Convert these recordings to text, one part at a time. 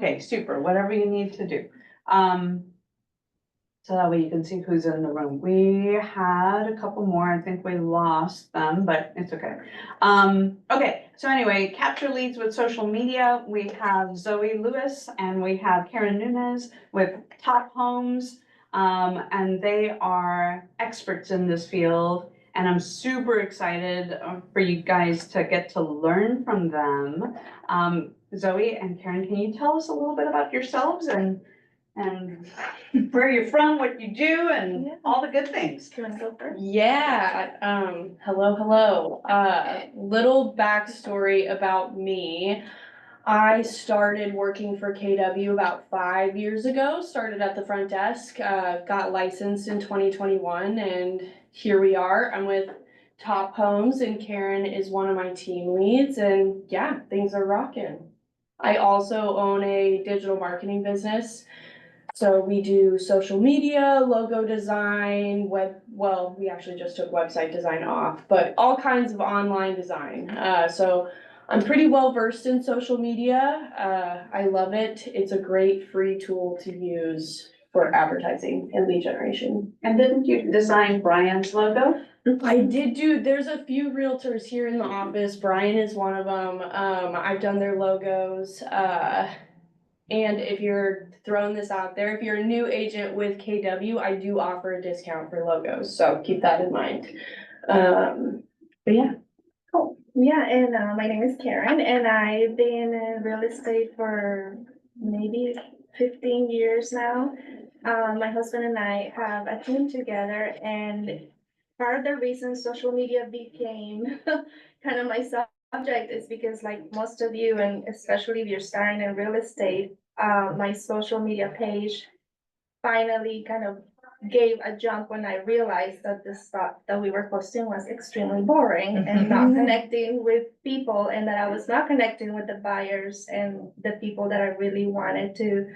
Okay, super, whatever you need to do. So that way you can see who's in the room. We had a couple more, I think we lost them, but it's okay. Okay, so anyway, capture leads with social media. We have Zoe Lewis and we have Karen Nunez with Top Homes. And they are experts in this field. And I'm super excited for you guys to get to learn from them. Zoe and Karen, can you tell us a little bit about yourselves and where you're from, what you do, and all the good things? Do you want to go first? Yeah, hello. Little backstory about me. I started working for KW about 5 years ago, started at the front desk, got licensed in 2021, and here we are. I'm with Top Homes, and Karen is one of my team leads, and yeah, things are rocking. I also own a digital marketing business. So we do social media, logo design, we actually just took website design off, but all kinds of online design. So I'm pretty well versed in social media. I love it. It's a great free tool to use for advertising and lead generation. And didn't you design Brian's logo? I did there's a few realtors here in the office. Brian is one of them. I've done their logos. And if you're throwing this out there, if you're a new agent with KW, I do offer a discount for logos, so keep that in mind. But yeah. Cool. Yeah, and my name is Karen, and I've been in real estate for maybe 15 years now. My husband and I have a team together, and part of the reason social media became kind of my subject is because, like most of you, and especially if you're starting in real estate, my social media page finally kind of gave a jump when I realized that the stuff that we were posting was extremely boring and not connecting with people, and that I was not connecting with the buyers and the people that I really wanted to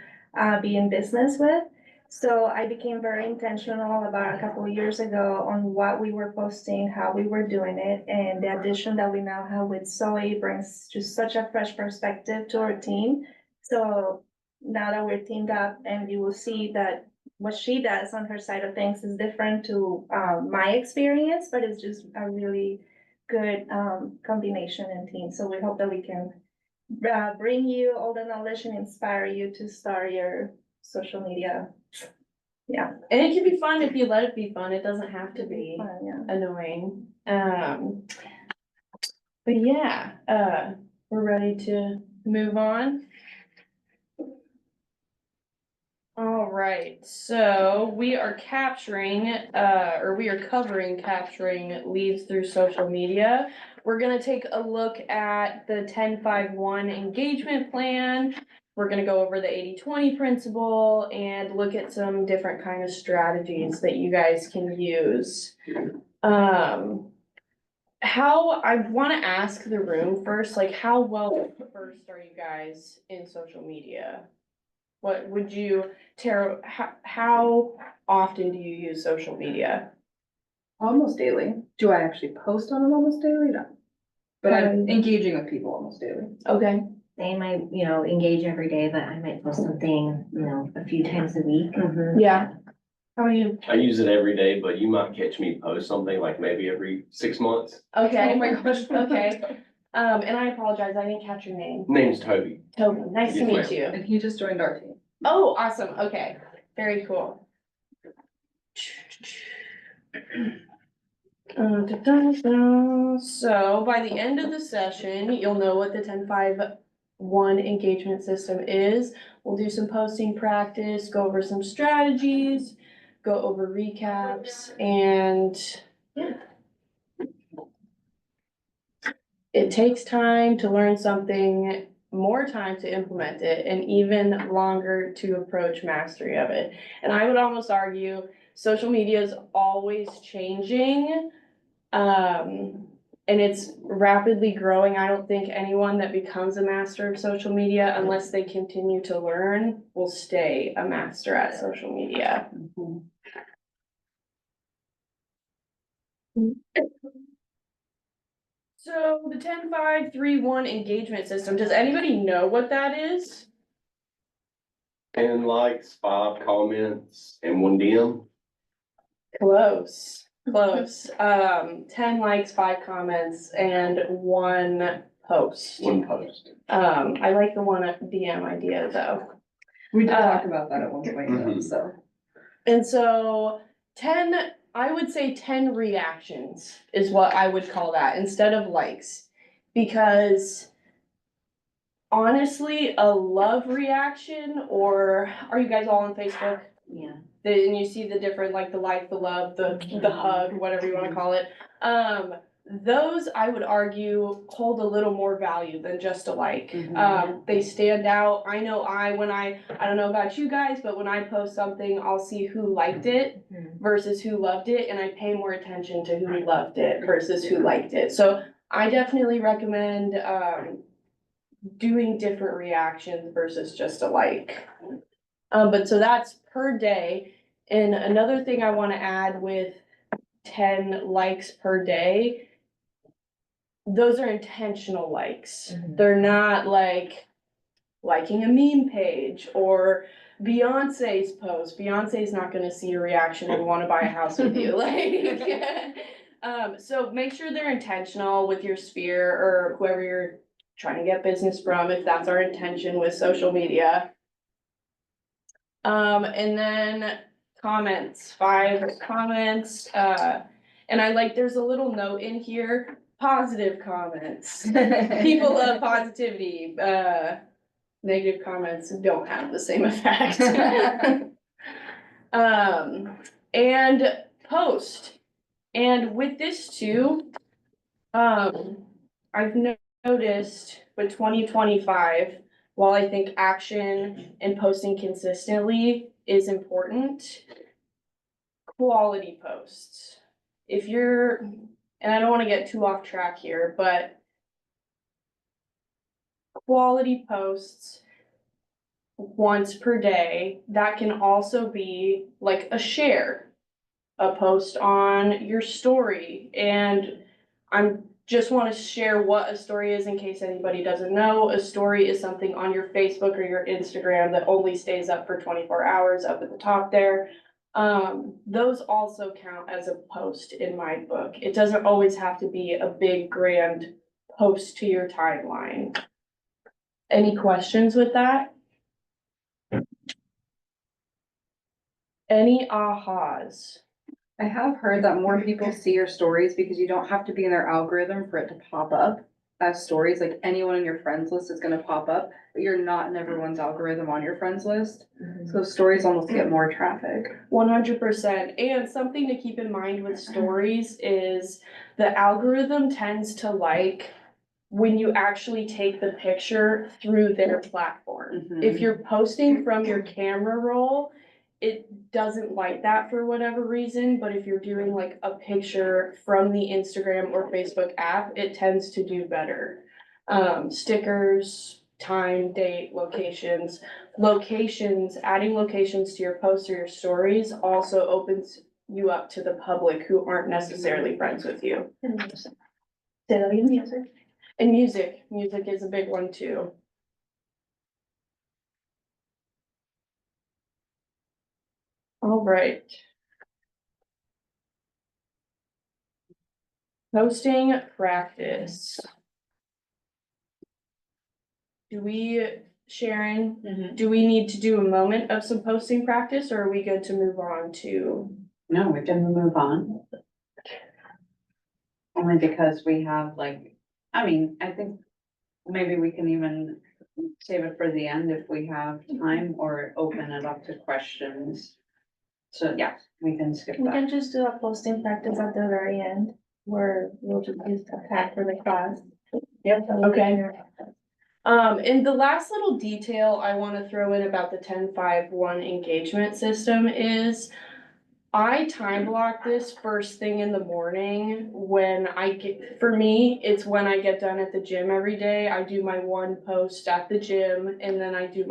be in business with. So I became very intentional about a couple of years ago on what we were posting, how we were doing it, and the addition that we now have with Zoe brings just such a fresh perspective to our team. So now that we're teamed up, and you will see that what she does on her side of things is different to my experience, but it's just a really good combination and team. So we hope that we can bring you all the knowledge and inspire you to start your social media. Yeah. And it can be fun if you let it be fun. It doesn't have to be Fun, yeah. annoying. But yeah, we're ready to move on. All right, so we are capturing, we are covering capturing leads through social media. We're gonna take a look at the 10-5-1 engagement plan. We're gonna go over the 80-20 principle and look at some different kind of strategies that you guys can use. I wanna ask the room first, like, how well versed are you guys in social media? What would you, Tara, how often do you use social media? Almost daily. Do I actually post on them almost daily? No. But I'm engaging with people almost daily. Okay. They might, engage every day, but I might post something, a few times a week. Yeah. How are you? I use it every day, but you might catch me post something like maybe every 6 months. Okay, oh my gosh, okay. And I apologize, I didn't catch your name. Name's Toby. Toby, nice to Yes, meet ma'am. you. And he just joined our team. Oh, awesome, okay, very cool. So by the end of the session, you'll know what the 10-5-1 engagement system is. We'll do some posting practice, go over some strategies, go over recaps, and yeah. It takes time to learn something, more time to implement it, and even longer to approach mastery of it. And I would almost argue social media is always changing. And it's rapidly growing. I don't think anyone that becomes a master of social media, unless they continue to learn, will stay a master at social media. So the 10-5-3-1 engagement system, does anybody know what that is? 10 likes, 5 comments, and 1 DM. Close, close. 10 likes, 5 comments, and 1 post. 1 post. I like the 1 DM idea though. We did talk about that at one point, though, Mhm. so. And so 10, I would say 10 reactions is what I would call that instead of likes. Because honestly, a love reaction, or are you guys all on Facebook? Yeah. And you see the different, like the like, the love, the hug, whatever you wanna call it. Those I would argue hold a little more value than just a like. They stand out. I know when I don't know about you guys, but when I post something, I'll see who liked it versus who loved it, and I pay more attention to who loved it versus who liked it. So I definitely recommend, doing different reactions versus just a like. But so that's per day. And another thing I wanna add with 10 likes per day, those are intentional likes. Mhm. They're not like liking a meme page or Beyonce's post. Beyonce's not gonna see your reaction and wanna buy a house with you, like. So make sure they're intentional with your sphere or whoever you're trying to get business from, if that's our intention with social media. And then comments, 5 comments, and I like, there's a little note in here, positive comments. People love positivity, negative comments don't have the same effect. And post, and with this too, I've noticed with 2025, while I think action and posting consistently is important, quality posts. If you're, and I don't wanna get too off track here, but quality posts once per day, that can also be like a share, a post on your story. And I'm just want to share what a story is in case anybody doesn't know. A story is something on your Facebook or your Instagram that only stays up for 24 hours up at the top there. Those also count as a post in my book. It doesn't always have to be a big grand post to your timeline. Any questions with that? Any ahas? I have heard that more people see your stories because you don't have to be in their algorithm for it to pop up as stories, like anyone in your friends list is gonna pop up, but you're not in everyone's algorithm on your friends list. So stories almost get more traffic. 100%. And something to keep in mind with stories is the algorithm tends to like when you actually take the picture through their platform. Mhm. If you're posting from your camera roll, it doesn't like that for whatever reason, but if you're doing like a picture from the Instagram or Facebook app, it tends to do better. Stickers, time, date, locations, adding locations to your posts or your stories also opens you up to the public who aren't necessarily friends with you. Say that again, music. And music is a big one too. All right. Posting practice. Sharon, do we need to do a moment of some posting practice or are we good to move on to? No, we can move on. Only because we have like, I mean, I think maybe we can even save it for the end if we have time or open it up to questions. So yeah, we can skip We that. can just do a posting practice at the very end, where we'll just use the tag for the class. Yep. Okay. And the last little detail I wanna throw in about the 10-5-1 engagement system is I time block this first thing in the morning when for me, it's when I get done at the gym every day. I do my 1 post at the gym and then I do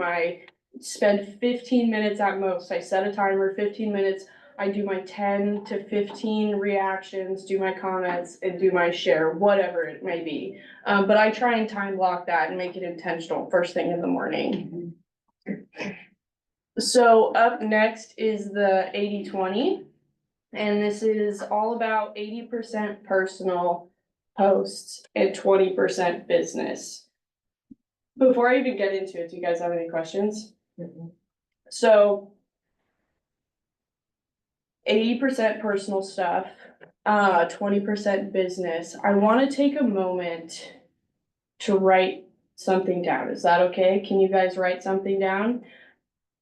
spend 15 minutes at most. I set a timer, 15 minutes. I do my 10 to 15 reactions, do my comments and do my share, whatever it may be. But I try and time block that and make it intentional first thing in the morning. So up next is the 80-20, and this is all about 80% personal posts and 20% business. Before I even get into it, do you guys have any questions? So 80% personal stuff, 20% business. I want to take a moment to write something down. Is that okay? Can you guys write something down?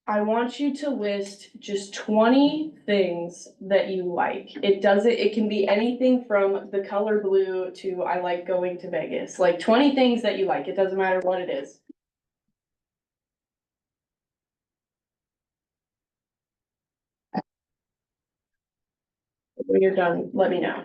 I want you to list just 20 things that you like. It can be anything from the color blue to I like going to Vegas. Like 20 things that you like. It doesn't matter what it is. When you're done, let me know.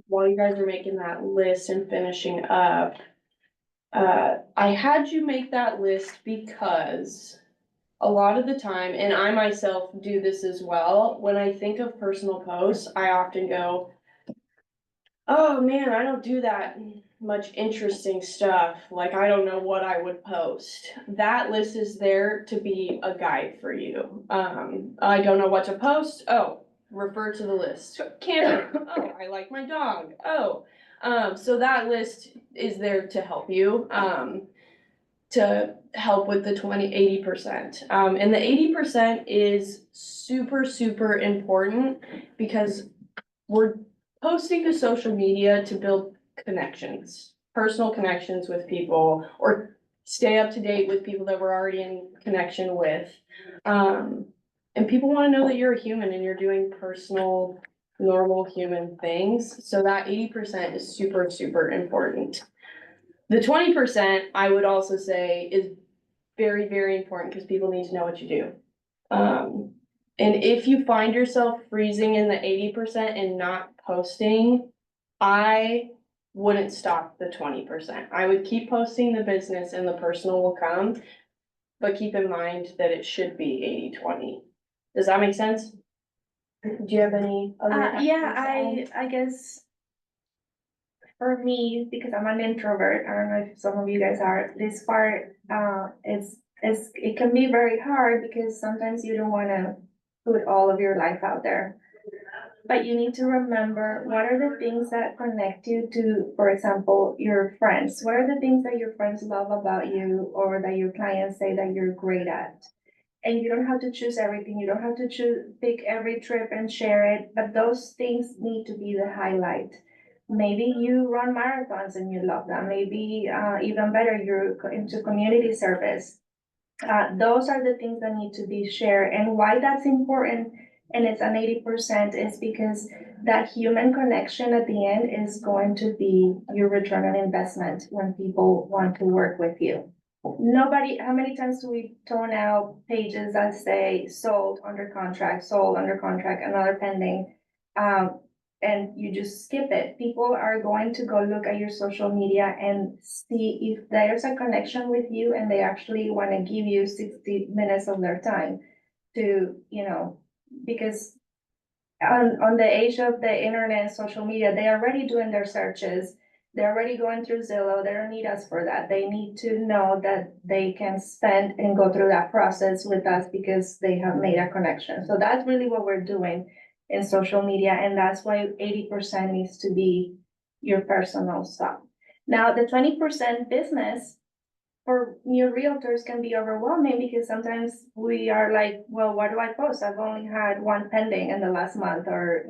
While you guys are making that list and finishing up, I had you make that list because a lot of the time, and I myself do this as well, when I think of personal posts, I often go, oh man, I don't do that much interesting stuff. Like, I don't know what I would post. That list is there to be a guide for you. I don't know what to post. Oh, refer to the list. Cameron, oh, I like my dog. Oh, so that list is there to help you. To help with the 80%. And the 80% is super, super important because we're posting to social media to build connections, personal connections with people, or stay up to date with people that we're already in connection with. And people want to know that you're a human and you're doing personal, normal human things. So that 80% is super, super important. The 20%, I would also say, is very, very important because people need to know what you do. And if you find yourself freezing in the 80% and not posting, I wouldn't stop the 20%. I would keep posting the business and the personal will come, but keep in mind that it should be 80-20. Does that make sense? Do you have any other? Yeah, questions? I guess for me, because I'm an introvert, I don't know if some of you guys are, this part, it can be very hard because sometimes you don't wanna put all of your life out there. But you need to remember, what are the things that connect you to, for example, your friends? What are the things that your friends love about you or that your clients say that you're great at? And you don't have to choose everything. You don't have to pick every trip and share it, but those things need to be the highlight. Maybe you run marathons and you love them. Maybe even better, you're into community service. Those are the things that need to be shared. And why that's important, and it's an 80%, is because that human connection at the end is going to be your return on investment when people want to work with you. Nobody, how many times do we tone out pages that say sold under contract, another pending? And you just skip it. People are going to go look at your social media and see if there's a connection with you and they actually want to give you 60 minutes of their time to, because on the age of the internet, social media, they are already doing their searches. They're already going through Zillow. They don't need us for that. They need to know that they can spend and go through that process with us because they have made a connection. So that's really what we're doing in social media, and that's why 80% needs to be your personal stuff. Now, the 20% business for new realtors can be overwhelming because sometimes we are like, well, what do I post? I've only had one pending in the last month, or,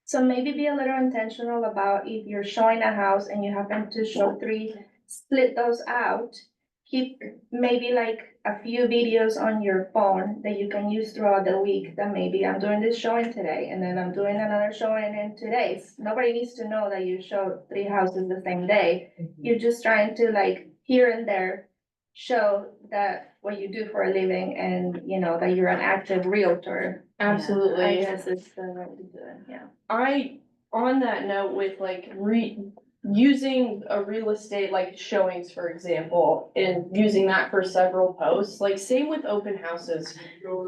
So maybe be a little intentional about if you're showing a house and you happen to show three, split those out. Keep maybe like a few videos on your phone that you can use throughout the week, that maybe I'm doing this showing today and then I'm doing another showing in 2 days. Nobody needs to know that you showed 3 houses the same day. You're just trying to like here and there show that what you do for a living and that you're an active realtor. Absolutely. I guess it's the way to do it, yeah. On that note with like using a real estate like showings, for example, and using that for several posts, like same with open houses.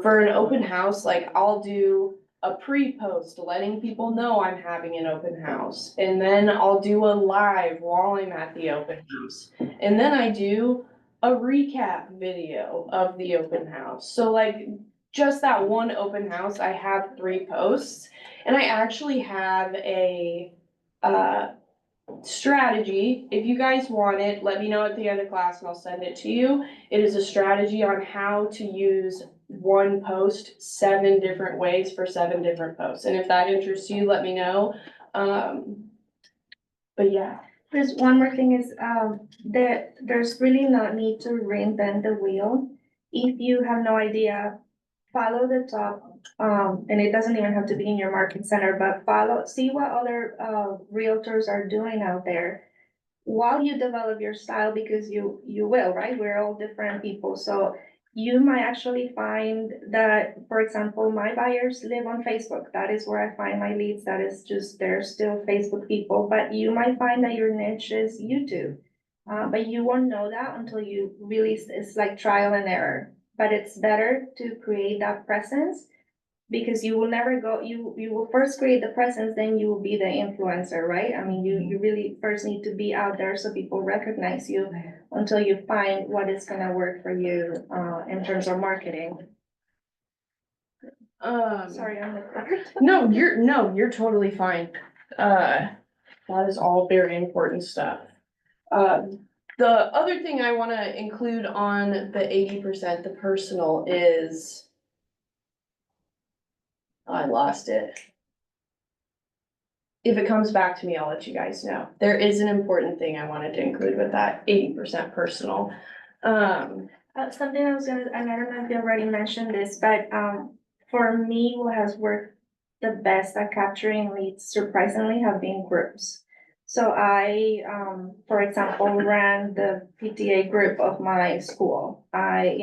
For an open house, like I'll do a pre-post letting people know I'm having an open house. And then I'll do a live while I'm at the open house. And then I do a recap video of the open house. So like just that one open house, I have 3 posts. And I actually have a strategy. If you guys want it, let me know at the end of class and I'll send it to you. It is a strategy on how to use one post 7 different ways for 7 different posts. And if that interests you, let me know. But yeah. There's one more thing is, there's really no need to reinvent the wheel. If you have no idea, follow the top, and it doesn't even have to be in your market center, but see what other, realtors are doing out there while you develop your style, because you will, right? We're all different people, so you might actually find that, for example, my buyers live on Facebook. That is where I find my leads. That is just, they're still Facebook people, but you might find that your niche is YouTube. But you won't know that until you really, it's like trial and error. But it's better to create that presence, because you will never go, you will first create the presence, then you will be the influencer, right? I mean, you really first need to be out there so people recognize you until you find what is gonna work for you, in terms of marketing. Sorry, I'm the No, you're totally fine. That is all very important stuff. The other thing I wanna include on the 80%, the personal, is I lost it. If it comes back to me, I'll let you guys know. There is an important thing I wanted to include with that 80% personal. Something I was gonna, and I don't know if you already mentioned this, but, for me, what has worked the best at capturing leads surprisingly have been groups. So I, for example, ran the PTA group of my school. I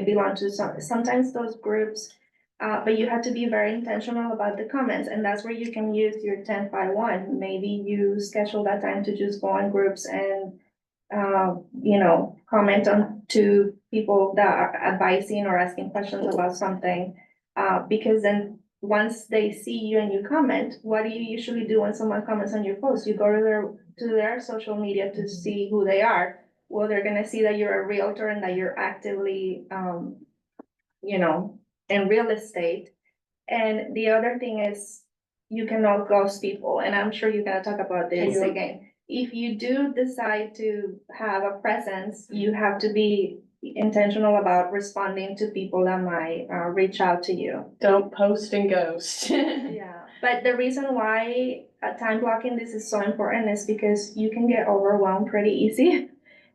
belong to sometimes those groups, but you have to be very intentional about the comments, and that's where you can use your 10-by-1. Maybe you schedule that time to just go on groups and, comment on to people that are advising or asking questions about something. Because then once they see you and you comment, what do you usually do when someone comments on your post? You go to their social media to see who they are. Well, they're gonna see that you're a realtor and that you're actively, in real estate. And the other thing is, you cannot ghost people, and I'm sure you're gonna talk about this Yeah. again. If you do decide to have a presence, you have to be intentional about responding to people that might, reach out to you. Don't post and ghost. Yeah, but the reason why time blocking this is so important is because you can get overwhelmed pretty easy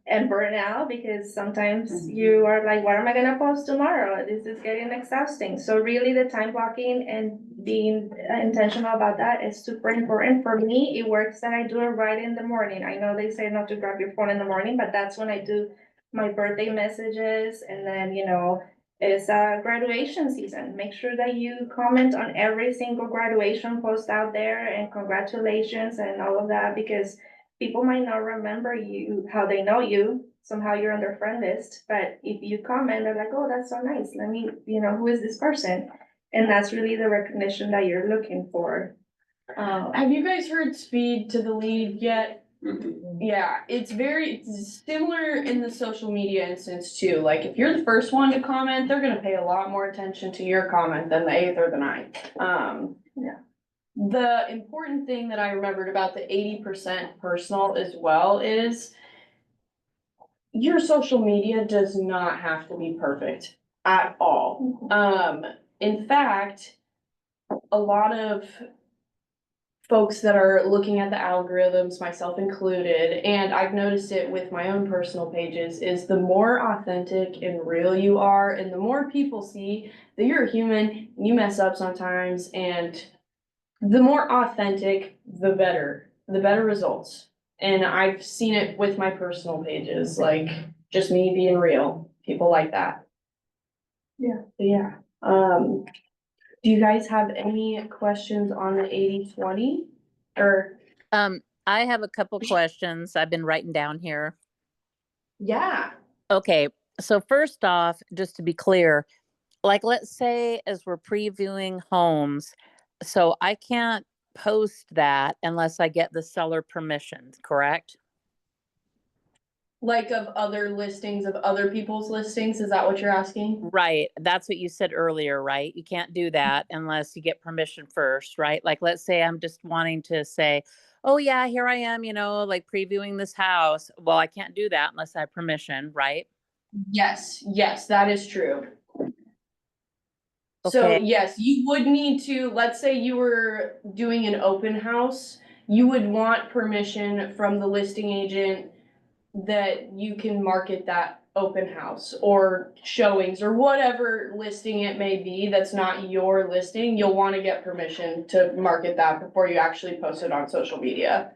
and burn out, because sometimes you are like, what am I gonna post tomorrow? This is getting exhausting. So really the time blocking and being intentional about that is super important. For me, it works that I do it right in the morning. I know they say not to grab your phone in the morning, but that's when I do my birthday messages, and then, it's a graduation season. Make sure that you comment on every single graduation post out there and congratulations and all of that, because people might not remember you, how they know you. somehow you're on their friend list, but if you comment, they're like, oh, that's so nice, let me, who is this person? And that's really the recognition that you're looking for. Have you guys heard speed to the lead yet? Mhm. Yeah, it's similar in the social media instance too. Like if you're the first one to comment, they're gonna pay a lot more attention to your comment than the eighth or the ninth. Yeah. The important thing that I remembered about the 80% personal as well is your social media does not have to be perfect at all. In fact, a lot of folks that are looking at the algorithms, myself included, and I've noticed it with my own personal pages, is the more authentic and real you are, and the more people see that you're a human, and you mess up sometimes, and the more authentic, the better results. And I've seen it with my personal pages, like just me being real, people like that. Yeah. Yeah, do you guys have any questions on the 80/20? Or, I have a couple questions I've been writing down here. yeah, Okay, so first off, just to be clear, like let's say as we're previewing homes, so I can't post that unless I get the seller permission, correct? like of other listings of other people's listings, is that what you're asking? Right, that's what you said earlier, right? You can't do that unless you get permission first, right? Like let's say I'm just wanting to say, oh yeah, here I am, like previewing this house. Well, I can't do that unless I have permission, right? Yes, that is true. So Okay. yes, you would need to, let's say you were doing an open house, you would want permission from the listing agent that you can market that open house or showings or whatever listing it may be that's not your listing. You'll want to get permission to market that before you actually post it on social media.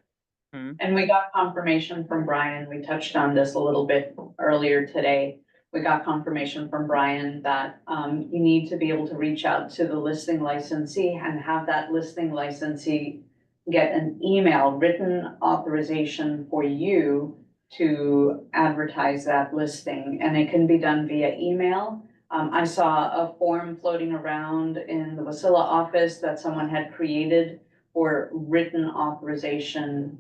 And we got confirmation from Brian, we touched on this a little bit earlier today. We got confirmation from Brian that you need to be able to reach out to the listing licensee and have that listing licensee get an email, written authorization for you to advertise that listing, and it can be done via email. I saw a form floating around in the Wasilla office that someone had created for written authorization,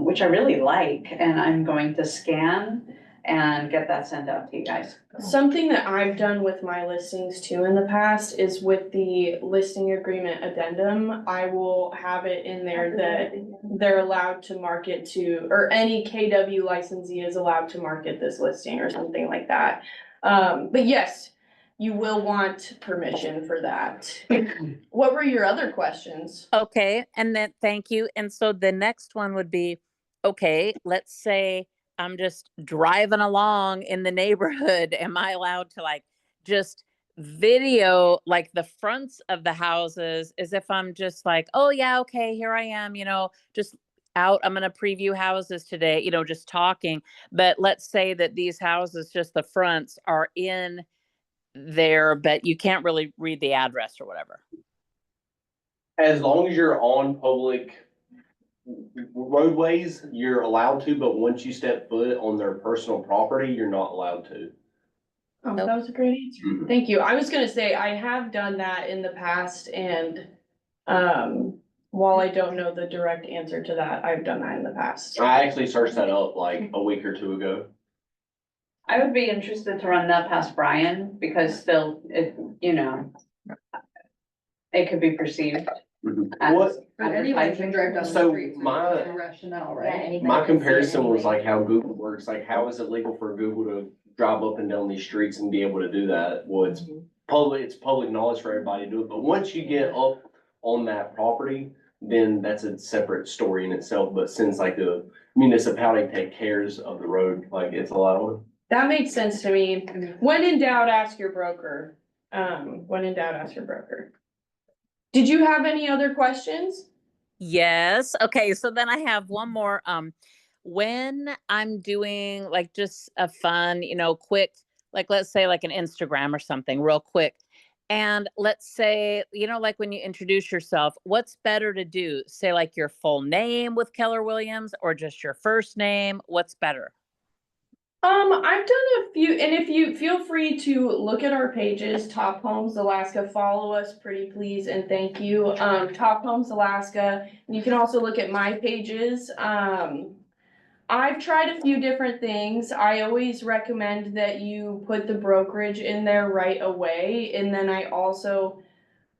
which I really like, and I'm going to scan and get that sent out to you guys. Something that I've done with my listings too in the past is with the listing agreement addendum, I will have it in there that they're allowed to market to, or any KW licensee is allowed to market this listing or something like that. But yes, you will want permission for that. What were your other questions? Okay, and then thank you. And so the next one would be, okay, let's say I'm just driving along in the neighborhood. Am I allowed to like just video like the fronts of the houses as if I'm just like, oh yeah, okay, here I am, just out. I'm going to preview houses today, just talking. But let's say that these houses, just the fronts are in there, but you can't really read the address or whatever. As long as you're on public roadways, you're allowed to, but once you step foot on their personal property, you're not allowed to. Oh, that was a great answer. Mhm. Thank you. I was gonna say, I have done that in the past and, while I don't know the direct answer to that, I've done that in the past. I actually searched that up like a week or two ago. I would be interested to run that past Brian, because still, it could be perceived Mhm. as What, But anybody can drive down the So street. my- No rationale, Yeah, right? anybody my can see it comparison was anyway. like how Google works, like how is it legal for Google to drive up and down these streets and be able to do that? Well, it's public knowledge for everybody to do it, but once you get up on that property, then that's a separate story in itself, but since like the municipality take cares of the road, like it's allowed. That makes sense to me. When in doubt, ask your broker. When in doubt, ask your broker. Did you have any other questions? Yes. Okay. So then I have one more. When I'm doing like just a fun, quick, like let's say like an Instagram or something real quick. And let's say, like when you introduce yourself, what's better to do? Say like your full name with Keller Williams or just your first name? What's better? I've done a few, and if you feel free to look at our pages, Top Homes Alaska, follow us, pretty please, and thank you. Top Homes Alaska, and you can also look at my pages. I've tried a few different things. I always recommend that you put the brokerage in there right away, and then I also,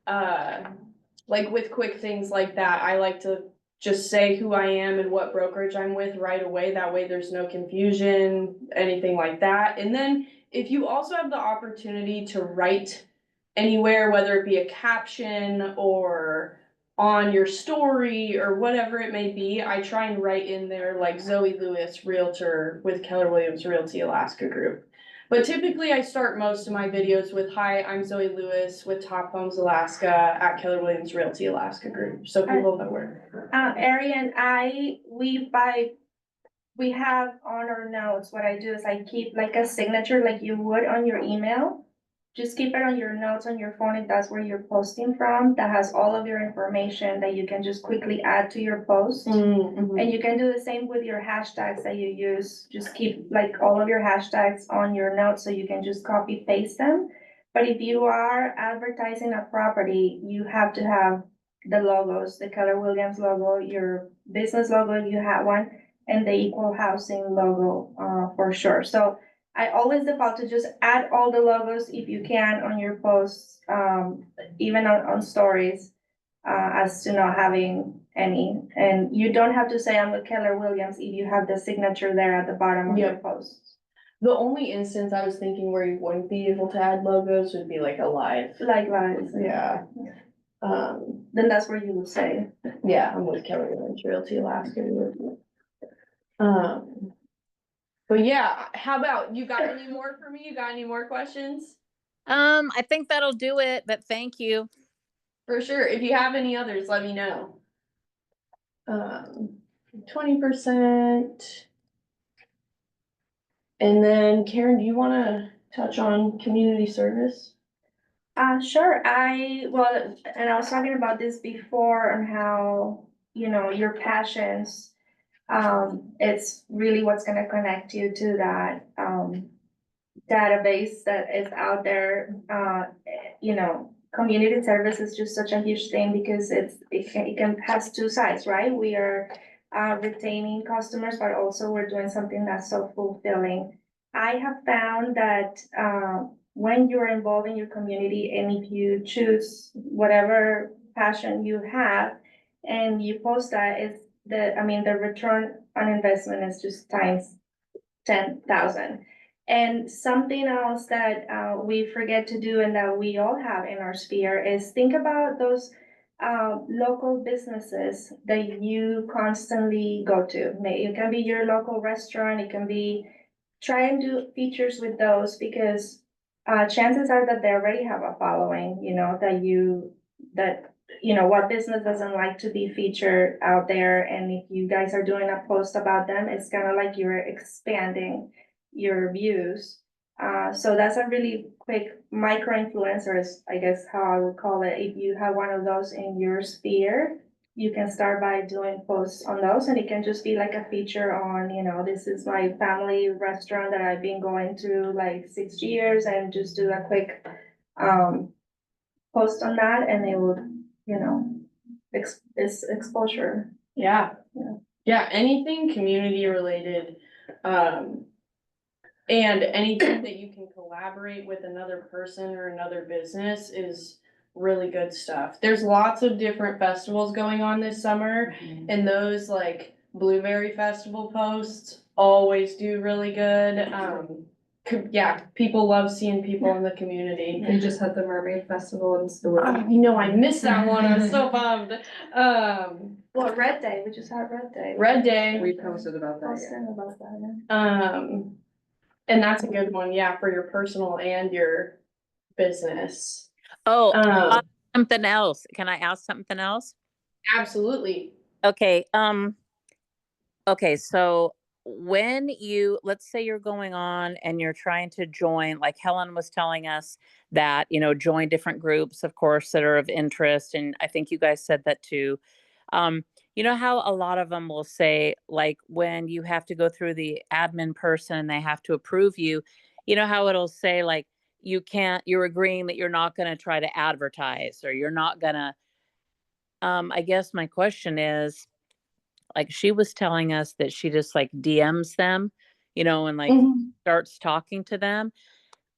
like with quick things like that, I like to just say who I am and what brokerage I'm with right away. That way there's no confusion, anything like that. And then if you also have the opportunity to write anywhere, whether it be a caption or on your story or whatever it may be, I try and write in there like Zoe Lewis, Realtor with Keller Williams Realty Alaska Group. But typically I start most of my videos with, hi, I'm Zoe Lewis with Top Homes Alaska at Keller Williams Realty Alaska Group, so people know where. Ari and I, we have on our notes, what I do is I keep like a signature like you would on your email. Just keep it on your notes on your phone if that's where you're posting from, that has all of your information that you can just quickly add to your post. Mm-hmm. And you can do the same with your hashtags that you use, just keep like all of your hashtags on your notes so you can just copy paste them. But if you are advertising a property, you have to have the logos, the Keller Williams logo, your business logo, if you have one, and the equal housing logo, for sure. So I always default to just add all the logos if you can on your posts, even on stories, as to not having any. And you don't have to say I'm with Keller Williams if you have the signature there at the bottom of your posts. The only instance I was thinking where you wouldn't be able to add logos would be like a live. Likewise. Yeah. Then that's where you would say. Yeah, I'm with Keller Williams Realty Alaska. But yeah, how about, you got any more for me? You got any more questions? I think that'll do it, but thank you. For sure. If you have any others, let me know. 20%. And then Karen, do you wanna touch on community service? Sure, well, and I was talking about this before on how, your passions, it's really what's gonna connect you to that, database that is out there. Community service is just such a huge thing because it can has two sides, right? We are retaining customers, but also we're doing something that's so fulfilling. I have found that when you're involved in your community and if you choose whatever passion you have and you post that, the return on investment is just times 10,000. And something else that we forget to do and that we all have in our sphere is think about those local businesses that you constantly go to. It can be your local restaurant, it can be, try and do features with those because chances are that they already have a following, what business doesn't like to be featured out there. And if you guys are doing a post about them, it's kind of like you're expanding your views. So that's a really quick micro influencer is, I guess, how I would call it. If you have one of those in your sphere, you can start by doing posts on those and it can just be like a feature on, this is my family restaurant that I've been going to like 6 years and just do a quick post on that and it would, it's exposure. Yeah. Yeah, anything community related, and anything that you can collaborate with another person or another business is really good stuff. There's lots of different festivals going on this summer, and those like Blueberry Festival posts always do really good. People love seeing people in the community. They just had the Mermaid Festival in Stewart. I know, I missed that one. I was so bummed. Well, Red Day, we just had Red Day. Red Day. We posted about that, Posting about that. And that's a good one, yeah, for your personal and your business. Oh, something else. Can I ask something else? Absolutely. Okay, okay, so when let's say you're going on and you're trying to join, like Helen was telling us that, join different groups, of course, that are of interest. And I think you guys said that too. You know how a lot of them will say, like, when you have to go through the admin person, they have to approve you. You know how it'll say, like, you're agreeing that you're not going to try to advertise or you're not going to. I guess my question is, like, she was telling us that she just like DMs them, and like starts talking to them.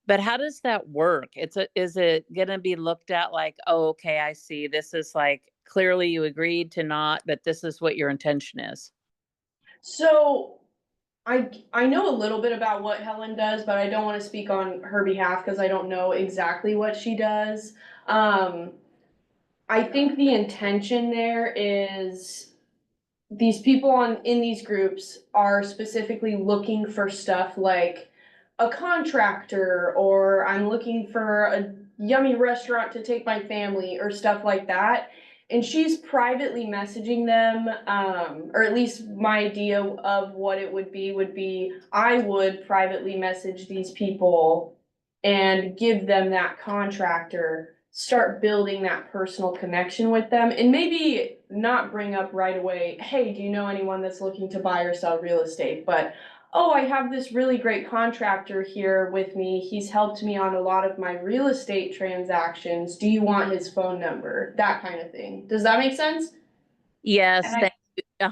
But how does that work? Is it gonna be looked at like, oh, okay, I see. This is like clearly you agreed to not, but this is what your intention is. So I know a little bit about what Helen does, but I don't want to speak on her behalf because I don't know exactly what she does. I think the intention there is these people in these groups are specifically looking for stuff like a contractor, or I'm looking for a yummy restaurant to take my family, or stuff like that. And she's privately messaging them, or at least my idea of what it would be I would privately message these people and give them that contractor, start building that personal connection with them, and maybe not bring up right away, hey, do you know anyone that's looking to buy or sell real estate? But, oh, I have this really great contractor here with me. He's helped me on a lot of my real estate transactions. Do you want his phone number? That kind of thing. Does that make sense? Yes, And I- thank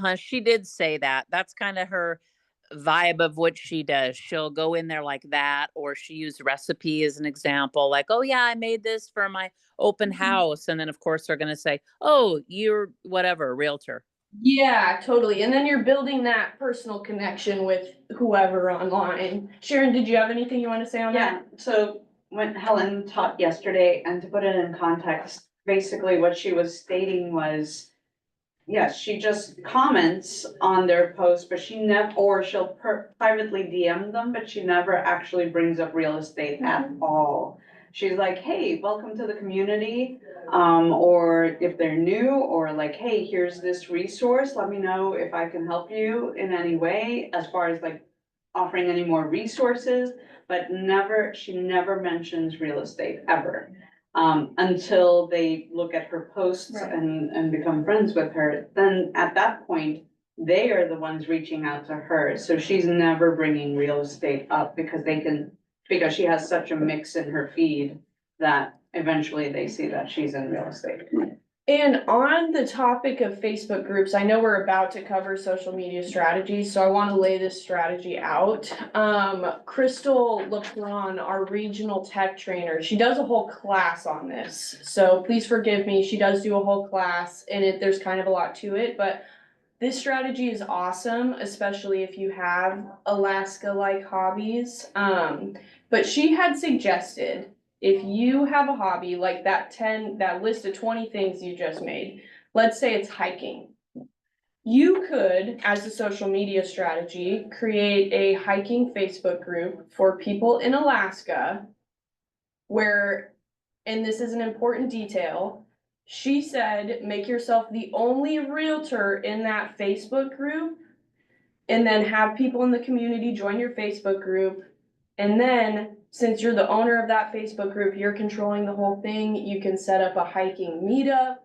you. She did say that. That's kind of her vibe of what she does. She'll go in there like that, or she used recipe as an example, like, oh yeah, I made this for my open house. And then of course they're gonna say, oh, you're whatever, realtor. Yeah, totally. And then you're building that personal connection with whoever online. Sharon, did you have anything you want to say on that? Yeah, so when Helen taught yesterday, and to put it in context, basically what she was stating was, yes, she just comments on their posts, but she never, or she'll privately DM them, but she never actually brings up real estate at all. She's like, hey, welcome to the community, or if they're new, or like, hey, here's this resource, let me know if I can help you in any way, as far as like offering any more resources, but she never mentions real estate ever. Until they look at her posts Right. and become friends with her, then at that point, they are the ones reaching out to her. So she's never bringing real estate up because she has such a mix in her feed that eventually they see that she's in real estate. And on the topic of Facebook groups, I know we're about to cover social media strategies, so I want to lay this strategy out. Crystal LeBron, our regional tech trainer, she does a whole class on this. So please forgive me, she does do a whole class, and there's kind of a lot to it, but this strategy is awesome, especially if you have Alaska-like hobbies. But she had suggested, if you have a hobby like that list of 20 things you just made, let's say it's hiking. You could, as a social media strategy, create a hiking Facebook group for people in Alaska where, and this is an important detail, she said, make yourself the only realtor in that Facebook group, and then have people in the community join your Facebook group. And then, since you're the owner of that Facebook group, you're controlling the whole thing, you can set up a hiking meetup.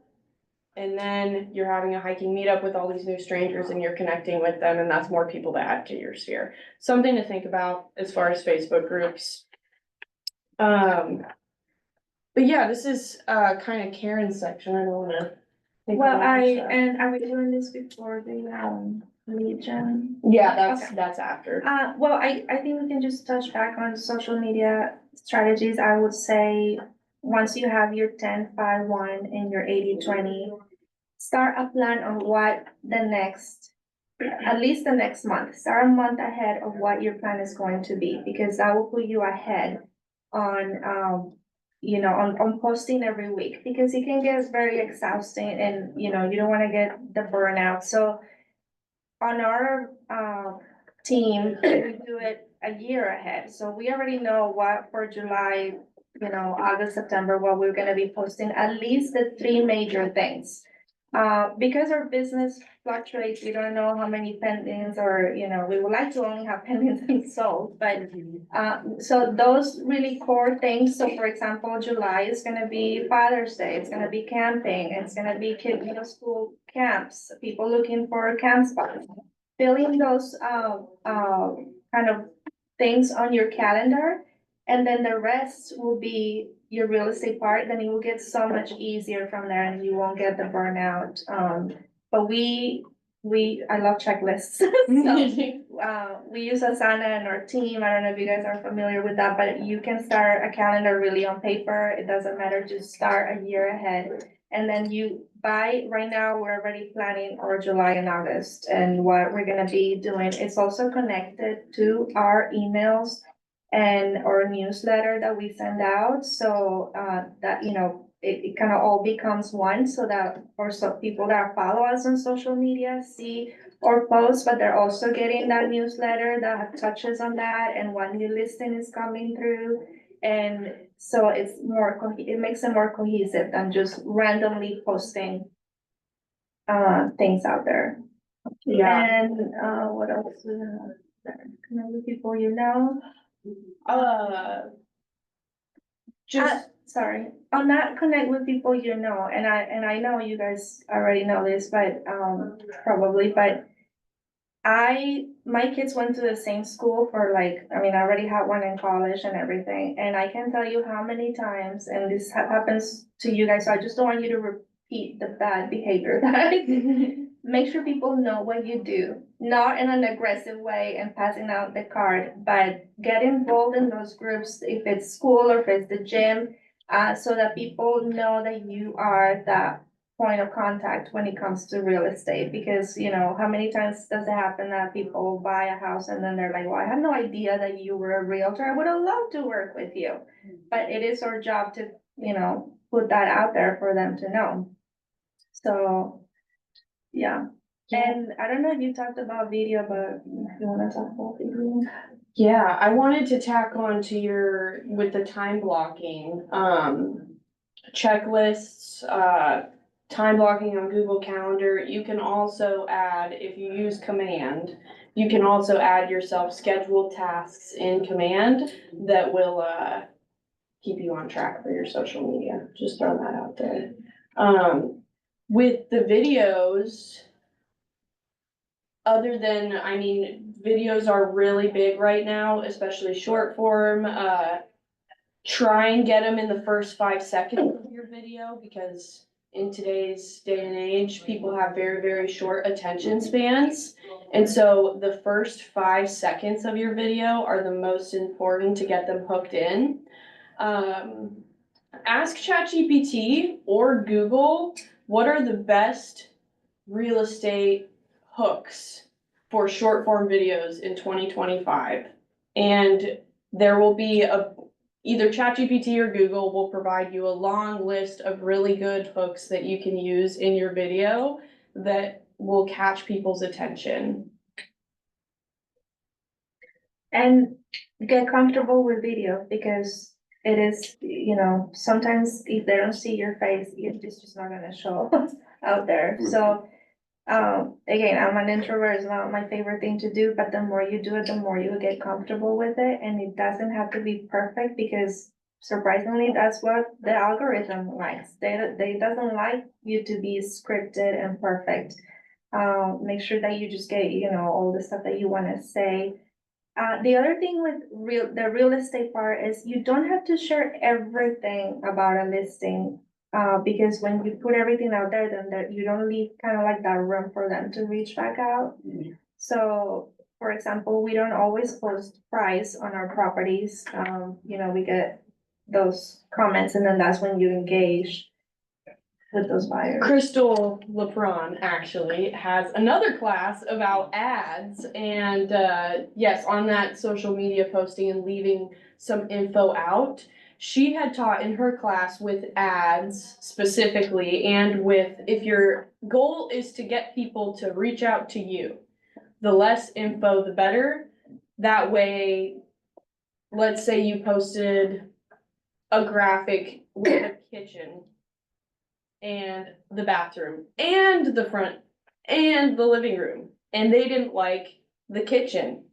And then you're having a hiking meetup with all these new strangers and you're connecting with them, and that's more people to add to your sphere. Something to think about as far as Facebook groups. But yeah, this is kind of Karen's section. I don't wanna. Well, are we doing this before the, Legion? Yeah, Okay. that's after. Well, I think we can just touch back on social media strategies. I would say, once you have your 10-5-1 and your 80-20, start a plan on what at least the next month, start a month ahead of what your plan is going to be, because that will put you ahead on, on posting every week, because it can get very exhausting and, you don't wanna get the burnout. So on our team, we do it a year ahead, so we already know what for July, August, September, what we're gonna be posting, at least the three major things. Because our business fluctuates, we don't know how many pendings or, we would like to only have pendings and sold, but so those really core things, so for example, July is gonna be Father's Day, it's gonna be camping, it's gonna be middle school camps, people looking for camp spots. Filling those, kind of things on your calendar, and then the rest will be your real estate part, then it will get so much easier from there and you won't get the burnout. But I love checklists. So, we use Asana in our team. I don't know if you guys are familiar with that, but you can start a calendar really on paper. It doesn't matter, just start a year ahead. And then right now, we're already planning for July and August and what we're gonna be doing. It's also connected to our emails and our newsletter that we send out, so that, it kind of all becomes one, so that also people that follow us on social media see our posts, but they're also getting that newsletter that touches on that, and one new listing is coming through. And so it makes it more cohesive than just randomly posting things out there. Yeah, And what else? People you know. just, Sorry, on that connect with people you know, and I know you guys already know this, but probably, but my kids went to the same school for like, I already had one in college and everything, and I can tell you how many times, and this happens to you guys, so I just don't want you to repeat the bad behavior that make sure people know what you do, not in an aggressive way and passing out the card, but get involved in those groups, if it's school or if it's the gym, so that people know that you are that point of contact when it comes to real estate, because how many times does it happen that people buy a house and then they're like, well, I had no idea that you were a realtor, I would have loved to work with you. But it is our job to, put that out there for them to know. So, yeah. And I don't know if you talked about video, but if you wanna talk about video. yeah, I wanted to tack on to with the time blocking, checklists, time blocking on Google Calendar. You can also add, if you use Command, you can also add yourself scheduled tasks in Command that will, keep you on track for your social media. Just throwing that out there. With the videos, other than, videos are really big right now, especially short form. Try and get them in the first 5 seconds of your video, because in today's day and age, people have very, very short attention spans. And so the first 5 seconds of your video are the most important to get them hooked in. Ask ChatGPT or Google, what are the best real estate hooks for short form videos in 2025? And there will be either ChatGPT or Google will provide you a long list of really good hooks that you can use in your video that will catch people's attention. And get comfortable with video, because it is, sometimes if they don't see your face, it's just not gonna show out there. So, again, I'm an introvert, it's not my favorite thing to do, but the more you do it, the more you get comfortable with it. And it doesn't have to be perfect, because surprisingly, that's what the algorithm likes. They doesn't like you to be scripted and perfect. Make sure that you just get, all the stuff that you wanna say. The other thing with the real estate part is you don't have to share everything about a listing. Because when you put everything out there, then you don't leave kind of like that room for them to reach back out. So, for example, we don't always post price on our properties. We get those comments, and then that's when you engage with those buyers. Crystal LeBron actually has another class about ads, and yes, on that social media posting and leaving some info out. She had taught in her class with ads specifically, and with, if your goal is to get people to reach out to you, the less info, the better. That way, let's say you posted a graphic with a kitchen and the bathroom and the front and the living room, and they didn't like the kitchen,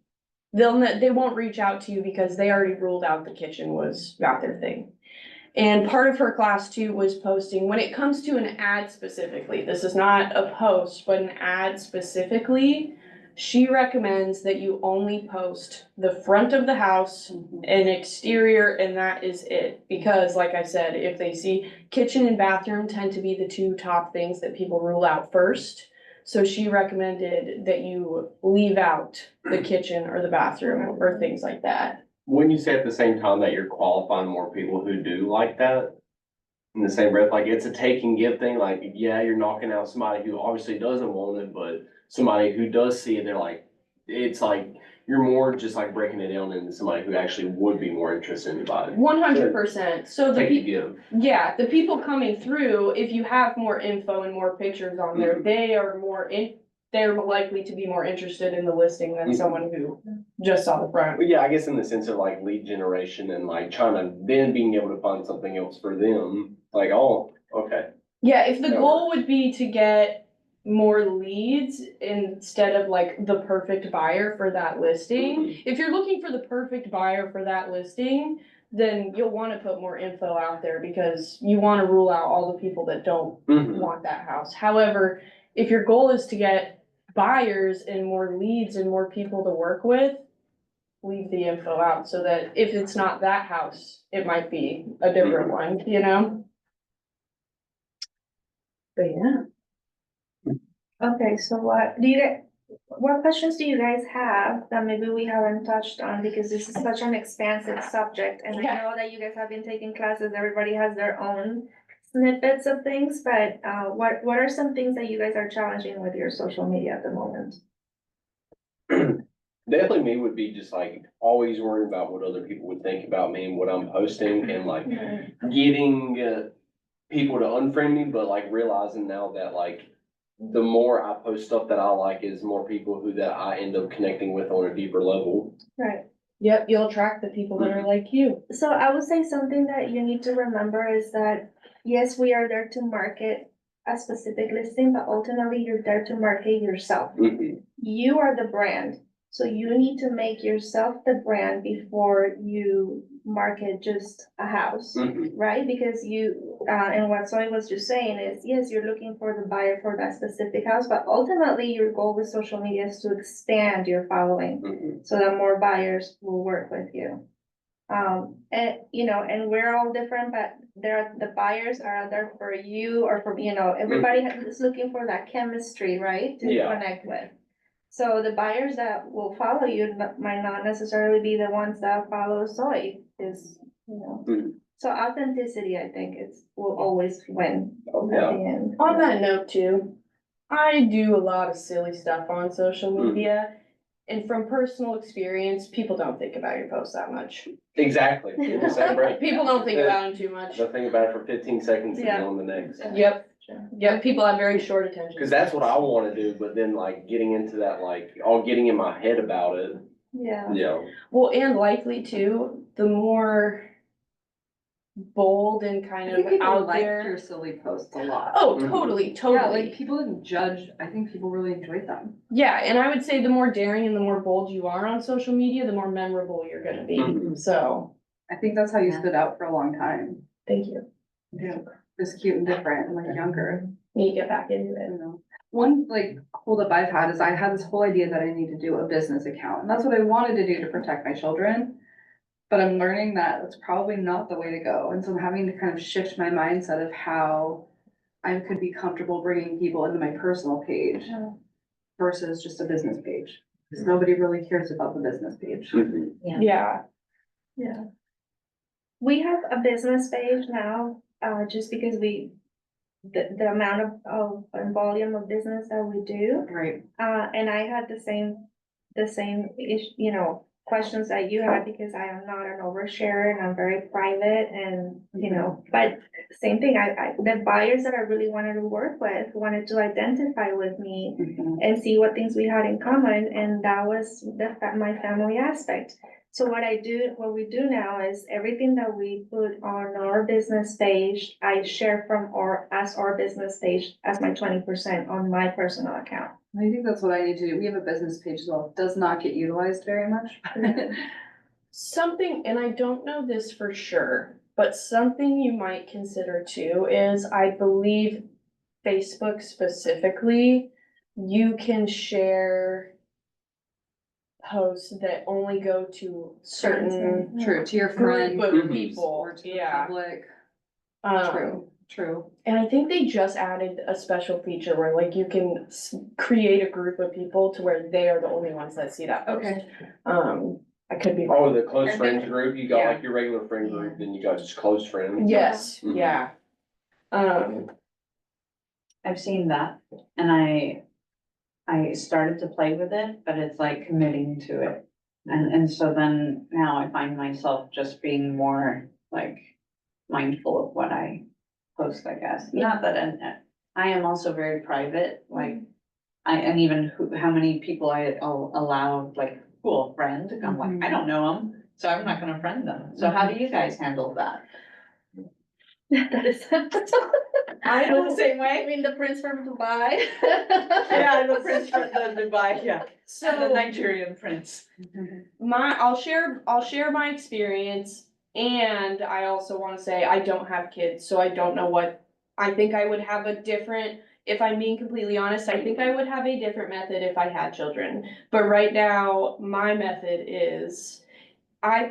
they won't reach out to you because they already ruled out the kitchen was not their thing. And part of her class too was posting, when it comes to an ad specifically, this is not a post, but an ad specifically, she recommends that you only post the front of the house and exterior, and that is it. Because like I said, if they see kitchen and bathroom tend to be the two top things that people rule out first. So she recommended that you leave out the kitchen or the bathroom or things like that. When you say at the same time that you're qualifying more people who do like that, in the same breath, like it's a take and give thing, like, yeah, you're knocking out somebody who obviously doesn't want it, but somebody who does see it, they're like, it's like, you're more just like breaking it down into somebody who actually would be more interested in buying. 100%. So the Take and people, give. yeah, the people coming through, if you have more info and more pictures on there, they are they're likely to be more interested in the listing than someone who just saw the front. But yeah, I guess in the sense of like lead generation and like trying to then being able to find something else for them, like, oh, okay. Yeah, if the That goal would be to get more leads instead of like the perfect buyer for that listing, if you're looking for the perfect buyer for that listing, then you'll wanna put more info out there because you wanna rule out all the people that don't Mhm. want that house. However, if your goal is to get buyers and more leads and more people to work with, leave the info out so that if it's not that house, it might be a different one, you know? But yeah. Okay, so what questions do you guys have that maybe we haven't touched on, because this is such an expansive subject, and I Yeah. know that you guys have been taking classes, everybody has their own snippets of things, but, what are some things that you guys are challenging with your social media at the moment? Definitely me would be just like always worrying about what other people would think about me and what I'm posting and like getting people to unfriend me, but like realizing now that like the more I post stuff that I like is more people who that I end up connecting with on a deeper level. Right. Yep, you'll attract the people that are like you. So I would say something that you need to remember is that, yes, we are there to market a specific listing, but ultimately you're there to market yourself. Mhm. You are the brand, so you need to make yourself the brand before you market just a house, Mhm. right? Because and what Zoe was just saying is, yes, you're looking for the buyer for that specific house, but ultimately your goal with social media is to expand your following Mhm. so that more buyers will work with you. And we're all different, but the buyers are out there for you or for, everybody is looking for that chemistry, right? To Yeah. connect with. So the buyers that will follow you might not necessarily be the ones that follow Zoe, Mhm. So authenticity, I think, will always win Oh, at yeah. the end. On that note too, I do a lot of silly stuff on social media. And from personal experience, people don't think about your posts that much. Exactly. In the same breath. People don't think about them too much. They'll think about it for 15 seconds and Yeah. then on the next. Yep, people have very short attention. Cause that's what I wanna do, but then like getting into that, like, all getting in my head about it, Yeah. Well, and likely too, the more bold and I kind think of people out liked there. your silly posts a lot. Oh, Mhm. totally, Yeah, totally. like people didn't judge. I think people really enjoyed them. Yeah, and I would say the more daring and the more bold you are on social media, the more memorable you're gonna be. Mhm. So, I think that's how you Yeah. stood out for a long time. thank you. Yeah, just cute and different and like younger, Need to get back into it. you know. One like holdup I've had is I had this whole idea that I need to do a business account, and that's what I wanted to do to protect my children. But I'm learning that that's probably not the way to go, and so I'm having to kind of shift my mindset of how I could be comfortable bringing people into my personal page versus just a business page, because nobody really cares about the business page. Mhm. Yeah, Yeah. We have a business page now, just because the amount of and volume of business that we do. Right. And I had the same questions that you had, because I am not an oversharer and I'm very private and, but same thing, the buyers that I really wanted to work with, wanted to identify with me Mhm. and see what things we had in common, and that was my family aspect. So what we do now is everything that we put on our business page, I share from our business page as my 20% on my personal account. I think that's what I need to do. We have a business page as well. It does not get utilized very much. Something, and I don't know this for sure, but something you might consider too is, I believe Facebook specifically, you can share posts that only go to certain True, to your group friend. of Mhm. people, Or to the yeah. public. Um, True. And I think they just added a special feature where like you can create a group of people to where they are the only ones that see that post. Okay. I could be wrong. Oh, the close friends group, you got Yeah. like your regular friend group, then you got just close friends. Yes, Mhm. yeah. I've seen that and I started to play with it, but it's like committing to it. And so then now I find myself just being more like mindful of what I post, I guess. Not that, and I am also very private, like, and even how many people I'll allow, like, cool friend, I'm like, I don't know them, so I'm not gonna friend them. So how do you guys handle that? That is. I feel the same I way. mean, the prince from Dubai. Yeah, the prince from the Dubai, yeah, the So Nigerian prince. I'll share my experience, and I also wanna say I don't have kids, so I don't know what, I think I would have a different, if I'm being completely honest, I think I would have a different method if I had children. But right now, my method is, I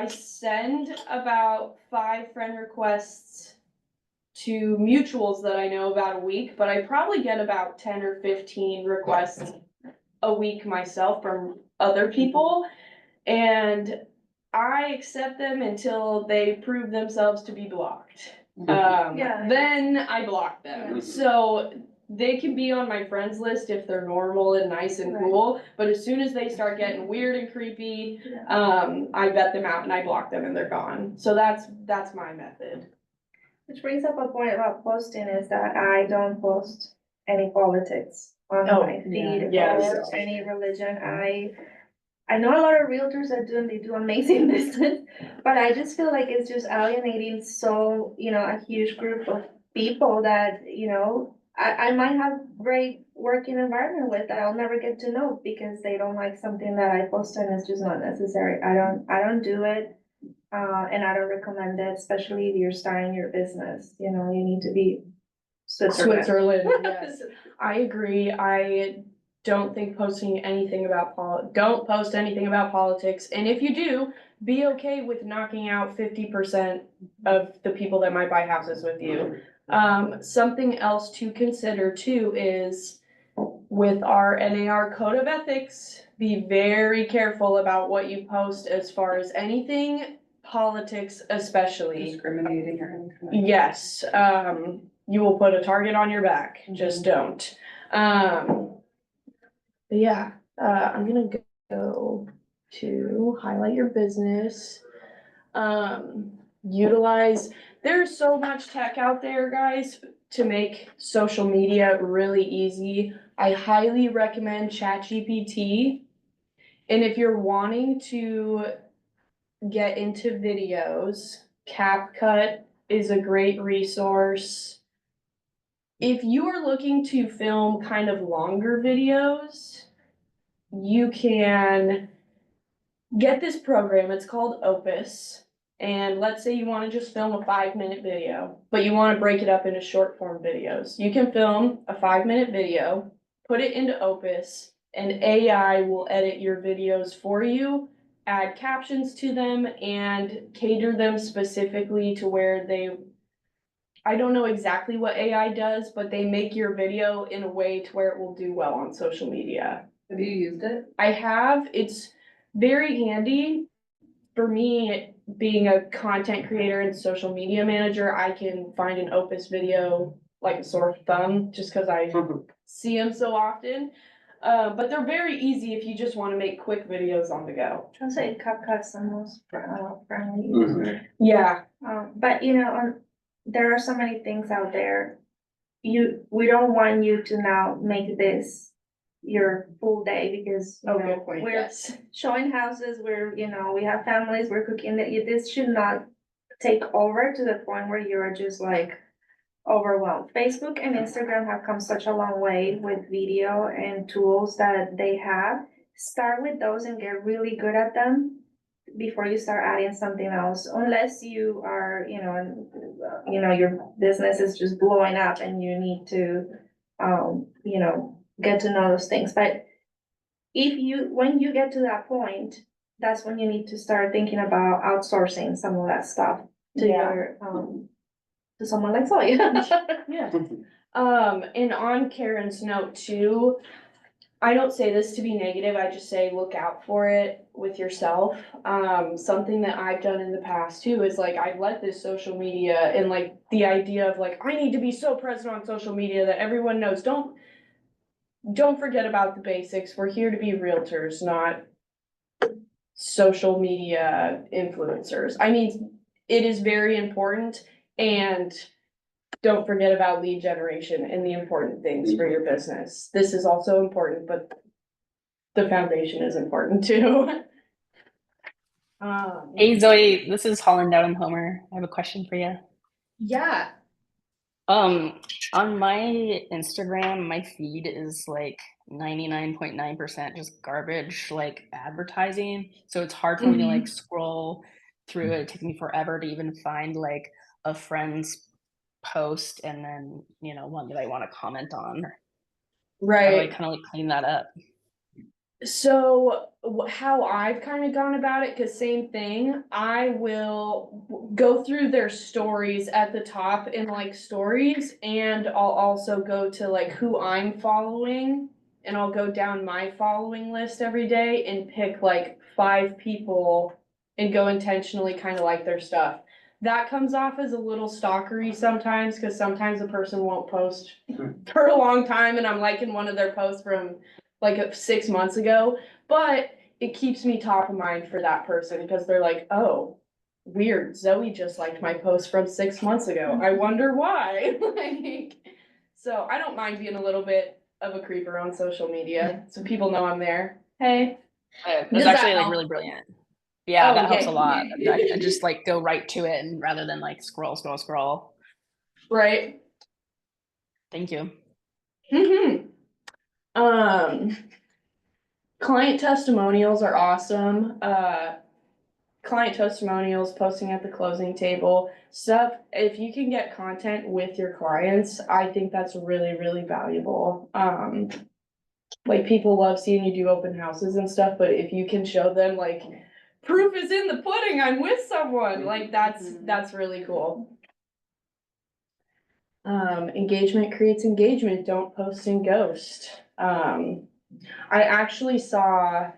send about 5 friend requests to mutuals that I know about a week, but I probably get about 10 or 15 requests a week myself from other people. And I accept them until they prove themselves to be blocked. Yeah. Then I block them. Yeah. So they can be on my friends list if they're normal and nice and Right. cool, but as soon as they start getting weird and creepy, Yeah. I vet them out and I block them and they're gone. So that's my method. Which brings up a point about posting is that I don't post any politics on Oh, my feed yes. or any religion. I know a lot of realtors that they do amazing business, but I just feel like it's just alienating so, a huge group of people that, I might have great working environment with that I'll never get to know because they don't like something that I post and it's just not necessary. I don't do it. And I don't recommend it, especially if you're starting your business, you need to be Switzerland, yes. I agree. I don't think posting anything about don't post anything about politics. And if you do, be okay with knocking out 50% of the people that might buy houses with you. Something else to consider too is with our NAR code of ethics, be very careful about what you post as far as anything politics especially. Discriminating or anything. Yes, you will put a target on your back, just don't. But yeah, I'm gonna go to highlight your business. Utilize, there's so much tech out there, guys, to make social media really easy. I highly recommend ChatGPT. And if you're wanting to get into videos, CapCut is a great resource. If you are looking to film kind of longer videos, you can get this program. It's called Opus. And let's say you want to just film a 5-minute video, but you want to break it up into short form videos. You can film a 5-minute video, put it into Opus, and AI will edit your videos for you, add captions to them, and cater them specifically to where I don't know exactly what AI does, but they make your video in a way to where it will do well on social media. Have you used it? I have, it's very handy. For me, being a content creator and social media manager, I can find an Opus video like a sore thumb, just cause I see them so often. But they're very easy if you just wanna make quick videos on the go. I'll say CapCut's the most friendly. Mhm. Yeah, But there are so many things out there. We don't want you to now make this your full day because, you Oh, know, good point, we're yes. showing houses, we have families, we're cooking, that this should not take over to the point where you're just like overwhelmed. Facebook and Instagram have come such a long way with video and tools that they have. Start with those and get really good at them before you start adding something else, unless you are, your business is just blowing up and you need to, get to know those things. But when you get to that point, that's when you need to start thinking about outsourcing some of that stuff to Yeah. your, to someone like Zoe. Yeah. And on Karen's note too, I don't say this to be negative, I just say look out for it with yourself. Something that I've done in the past too is like I've let this social media and like the idea of like, I need to be so present on social media that everyone knows. Don't forget about the basics. We're here to be realtors, not social media influencers. I mean, it is very important, and don't forget about lead generation and the important things for your business. This is also important, but the foundation is important too. Hey Zoe, this is Holland out in Homer. I have a question for you. Yeah, On my Instagram, my feed is like 99.9% just garbage, like advertising. So it's hard for me to like scroll through it. It takes me forever to even find like a friend's post and then, one that I want to comment on. How do I right. kind of like clean that up? So how I've kind of gone about it, cause same thing, I will go through their stories at the top in like stories, and I'll also go to like who I'm following, and I'll go down my following list every day and pick like 5 people and go intentionally kind of like their stuff. That comes off as a little stalkery sometimes, cause sometimes a person won't post for a long time and I'm liking one of their posts from like 6 months ago, but it keeps me top of mind for that person because they're like, oh, weird, Zoe just liked my post from 6 months ago. I wonder why. Like, so I don't mind being a little bit of a creeper on social media, so people know I'm there. Hey. It's Does that actually like help? really brilliant. Yeah, Oh, that helps yay. a lot. I just like go right to it and rather than like scroll. Right. Thank you. Client testimonials are awesome. Client testimonials, posting at the closing table, stuff, if you can get content with your clients, I think that's really, really valuable. Like people love seeing you do open houses and stuff, but if you can show them like proof is in the pudding, I'm with someone, like that's really cool. Engagement creates engagement, don't post and ghost. I actually saw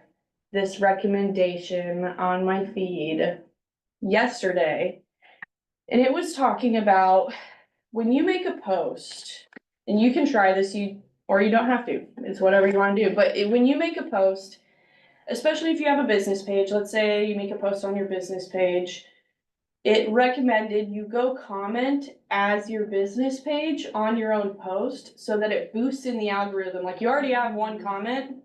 this recommendation on my feed yesterday. And it was talking about when you make a post, and you can try this, or you don't have to, it's whatever you want to do. But when you make a post, especially if you have a business page, let's say you make a post on your business page, it recommended you go comment as your business page on your own post so that it boosts in the algorithm. Like you already have one comment.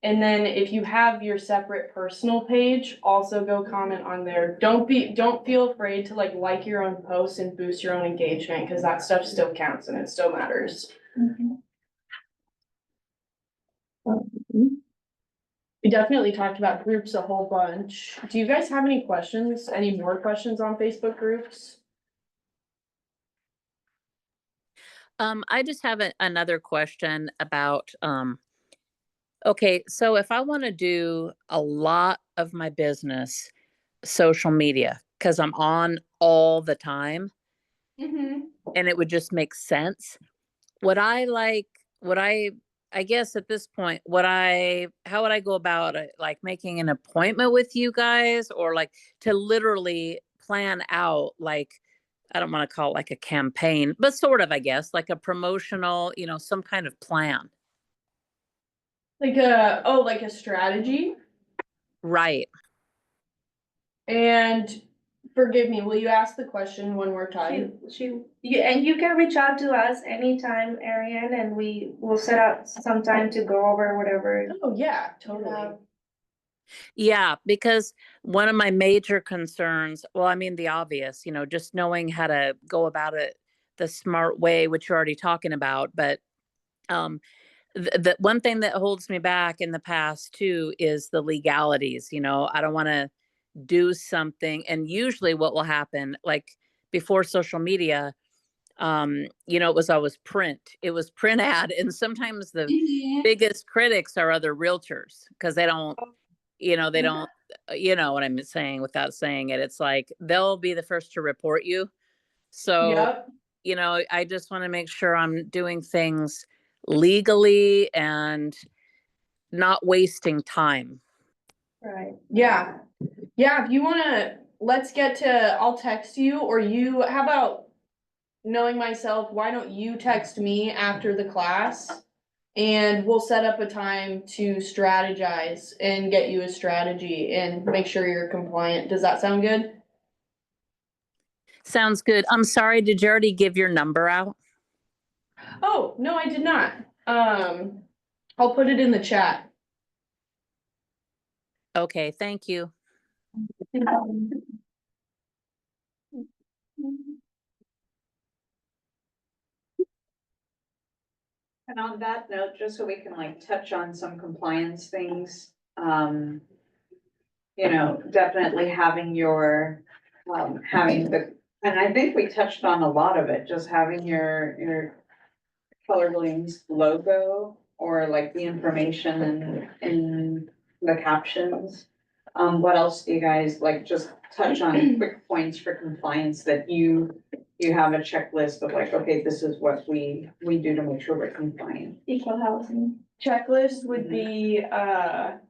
And then if you have your separate personal page, also go comment on there. Don't feel afraid to like your own posts and boost your own engagement, because that stuff still counts and it still matters. We definitely talked about groups a whole bunch. Do you guys have any questions? Any more questions on Facebook groups? I just have another question about, okay, so if I want to do a lot of my business social media, because I'm on all the time Mm-hmm. and it would just make sense, I guess at this point, how would I go about it? Like making an appointment with you guys, or like to literally plan out, like, I don't want to call it like a campaign, but sort of, I guess, like a promotional, some kind of plan. Like a strategy. Right. And Forgive me, will you ask the question one more time? And you can reach out to us anytime, Ariane, and we will set up some time to go over whatever. Oh, yeah, totally. Yeah, because one of my major concerns, well, I mean, the obvious, just knowing how to go about it the smart way, which you're already talking about. But the one thing that holds me back in the past too is the legalities. I don't want to do something. And usually what will happen, like before social media, it was always print. It was print ad. And sometimes the biggest critics are other realtors because they don't, they don't, you know what I'm saying without saying it. It's like they'll be the first to report you. So, Yep. I just want to make sure I'm doing things legally and not wasting time. Right. Yeah. Yeah, if you wanna, I'll text you, or how about knowing myself, why don't you text me after the class? And we'll set up a time to strategize and get you a strategy and make sure you're compliant. Does that sound good? Sounds good. I'm sorry, did you already give your number out? Oh, no, I did not. I'll put it in the chat. Okay, thank you. And on that note, just so we can like touch on some compliance things, definitely having having and I think we touched on a lot of it, just having your Keller Williams logo or like the information in the captions. What else do you guys like, just touch on quick points for compliance that you have a checklist of like, okay, this is what we do to make sure we're compliant. Equal housing. Checklist would be, I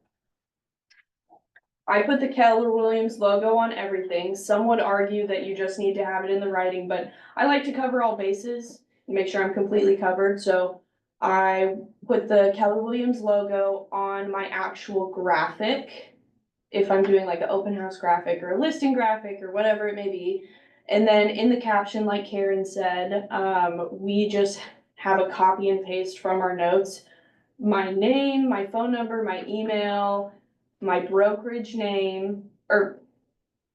put the Keller Williams logo on everything. Some would argue that you just need to have it in the writing, but I like to cover all bases and make sure I'm completely covered. So I put the Keller Williams logo on my actual graphic, if I'm doing like an open house graphic or a listing graphic or whatever it may be. And then in the caption, like Karen said, we just have a copy and paste from our notes. My name, my phone number, my email, my brokerage name, or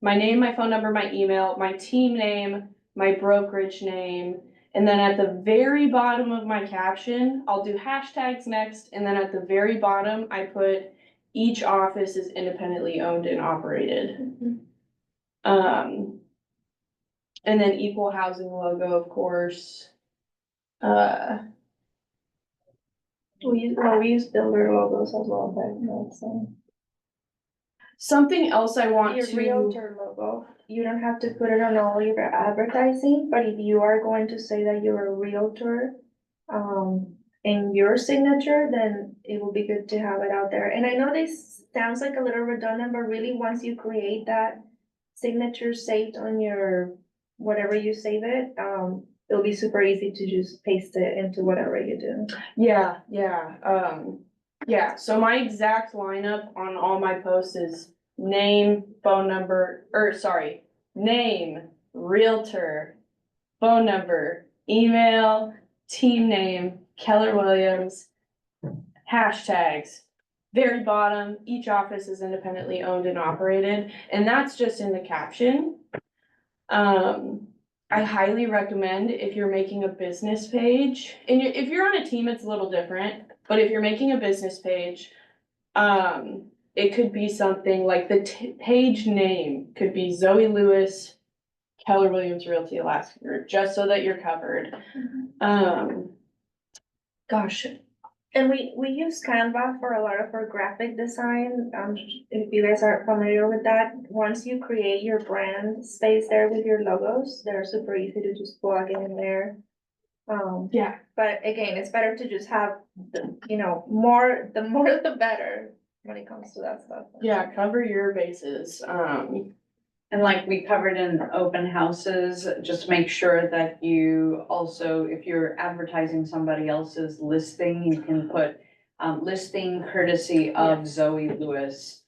my name, my phone number, my email, my team name, my brokerage name. And then at the very bottom of my caption, I'll do hashtags next. And then at the very bottom, I put each office is independently owned and operated. And then equal housing logo, of course. We use builder logos as well, but that's, Something else I want your to. realtor logo, you don't have to put it on all your advertising, but if you are going to say that you're a realtor, in your signature, then it will be good to have it out there. And I know this sounds like a little redundant, but really, once you create that signature saved on your, whatever you save it, it'll be super easy to just paste it into whatever you do. Yeah, so my exact lineup on all my posts is name, phone number, name, realtor, phone number, email, team name, Keller Williams, hashtags. Very bottom, each office is independently owned and operated, and that's just in the caption. I highly recommend if you're making a business page, and if you're on a team, it's a little different, but if you're making a business page, it could be something like the page name could be Zoe Lewis, Keller Williams Realty Alaska Group, just so that you're covered. Gosh. And we use Canva for a lot of our graphic design. If you guys aren't familiar with that, once you create your brand space there with your logos, they're super easy to just plug in there. Yeah. But again, it's better to just have the more the better when it comes to that stuff. Yeah, cover your bases. And like we covered in open houses, just make sure that you also, if you're advertising somebody else's listing, you can put listing courtesy of Zoe Lewis,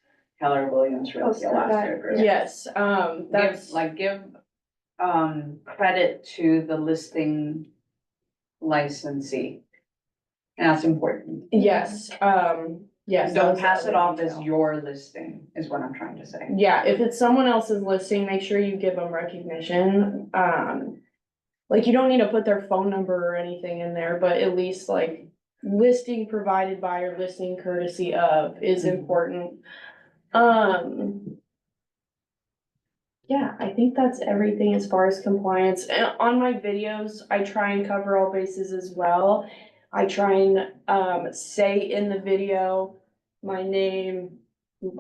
Keller Williams Oh, Realty so Alaska that- Group. Yes, that's. Give credit to the listing licensee. And that's important. Yes, yes. that Don't was the pass it other off as detail. your listing, is what I'm trying to say. Yeah, if it's someone else's listing, make sure you give them recognition. Like you don't need to put their phone number or anything in there, but at least like listing provided by or listing courtesy of is important. Yeah, I think that's everything as far as compliance. And on my videos, I try and cover all bases as well. I try and say in the video my name,